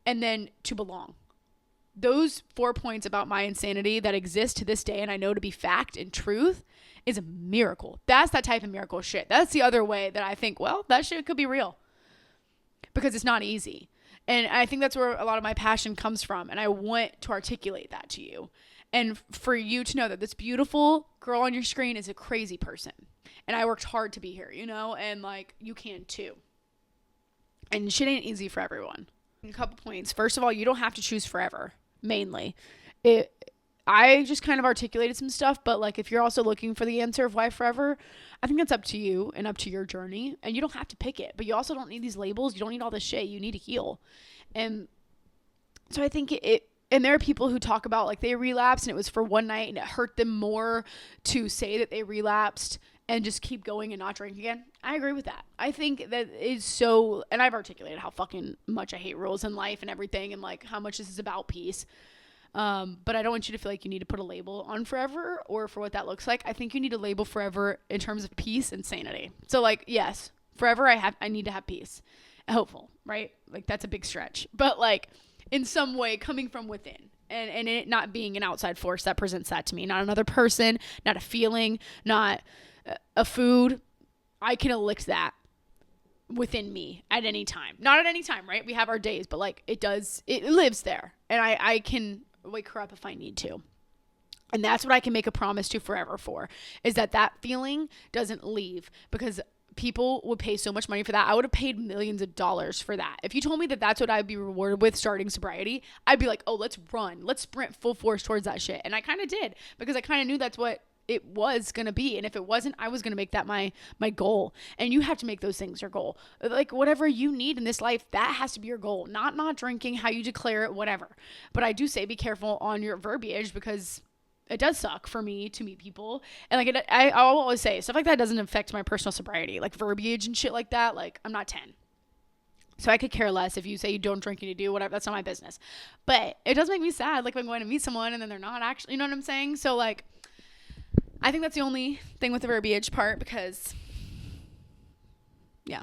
and then to belong. Those 4 points about my insanity that exist to this day and I know to be fact and truth is a miracle. That's that type of miracle shit. That's the other way that I think, well, that shit could be real. Because it's not easy. And I think that's where a lot of my passion comes from. And I want to articulate that to you. And for you to know that this beautiful girl on your screen is a crazy person. And I worked hard to be here, you know? And like, you can too. And shit ain't easy for everyone. A couple points. First of all, you don't have to choose forever. Mainly. I just kind of articulated some stuff, but like if you're also looking for the answer of why forever, I think that's up to you and up to your journey, and you don't have to pick it, but you also don't need these labels. You don't need all this shit. You need to heal. And so I think and there are people who talk about like they relapsed and it was for one night and it hurt them more to say that they relapsed and just keep going and not drink again. I agree with that. I think that is so, and I've articulated how fucking much I hate rules in life and everything and like how much this is about peace. But I don't want you to feel like you need to put a label on forever or for what that looks like. I think you need to label forever in terms of peace and sanity. So like, yes, forever I need to have peace. Hopeful, right? Like that's a big stretch. But like in some way coming from within. And it not being an outside force that presents that to me. Not another person, not a feeling, not a food. I can elicit that within me at any time. Not at any time, right? We have our days, but like it lives there. And I can wake her up if I need to. And that's what I can make a promise to forever for, is that feeling doesn't leave, because people would pay so much money for that. I would have paid millions of dollars for that. If you told me that that's what I'd be rewarded with starting sobriety, I'd be like, oh, let's run. Let's sprint full force towards that shit. And I kind of did, because I kind of knew that's what it was going to be. And if it wasn't, I was going to make that my goal. And you have to make those things your goal. Like whatever you need in this life, that has to be your goal. Not drinking, how you declare it, whatever. But I do say be careful on your verbiage, because it does suck for me to meet people. And like I'll always say stuff like that doesn't affect my personal sobriety, like verbiage and shit like that. Like I'm not 10. So I could care less if you say you don't drink and you do whatever. That's not my business. But it does make me sad. Like if I'm going to meet someone and then they're not actually, you know what I'm saying? So like, I think that's the only thing with the verbiage part, because yeah.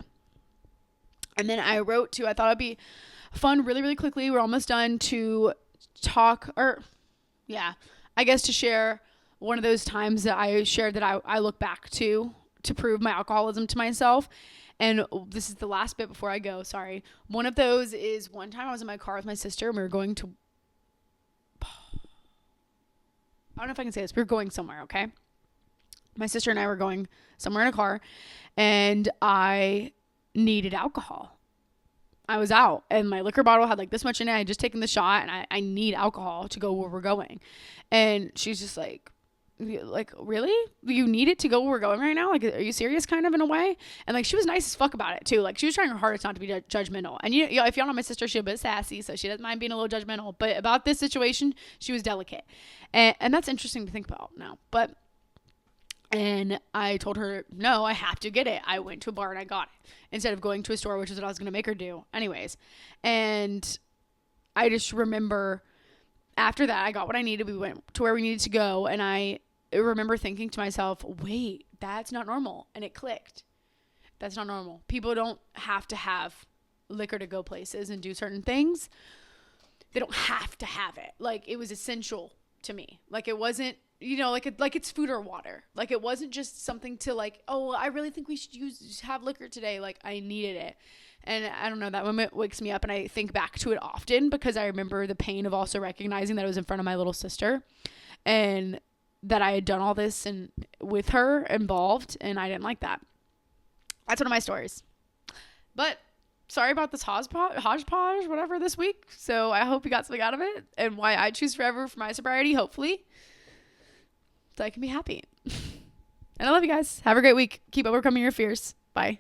And then I wrote I thought it'd be fun really, really quickly. We're almost done to talk I guess to share one of those times that I shared that I look back to prove my alcoholism to myself. And this is the last bit before I go. Sorry. One of those is one time I was in my car with my sister and we were going to, I don't know if I can say this. We were going somewhere. Okay. My sister and I were going somewhere in a car and I needed alcohol. I was out and my liquor bottle had like this much in it. I had just taken the shot and I need alcohol to go where we're going. And she's just like, really? You need it to go where we're going right now? Like, are you serious kind of in a way? And like, she was nice as fuck about it too. Like she was trying her hardest not to be judgmental. And you know, if y'all know my sister, she's a bit sassy, so she doesn't mind being a little judgmental. But about this situation, she was delicate. And that's interesting to think about now. And I told her, no, I have to get it. I went to a bar and I got it instead of going to a store, which is what I was going to make her do anyways. And I just remember after that, I got what I needed. We went to where we needed to go. And I remember thinking to myself, wait, that's not normal. And it clicked. That's not normal. People don't have to have liquor to go places and do certain things. They don't have to have it. Like it was essential to me. Like it wasn't, you know, like it's food or water. Like it wasn't just something to like, oh, I really think we should have liquor today. Like I needed it. And I don't know, that moment wakes me up and I think back to it often because I remember the pain of also recognizing that it was in front of my little sister and that I had done all this and with her involved, and I didn't like that. That's one of my stories. But sorry about this hodgepodge, whatever, this week. So I hope you got something out of it and why I choose forever for my sobriety, hopefully. So I can be happy. And I love you guys. Have a great week. Keep overcoming your fears. Bye.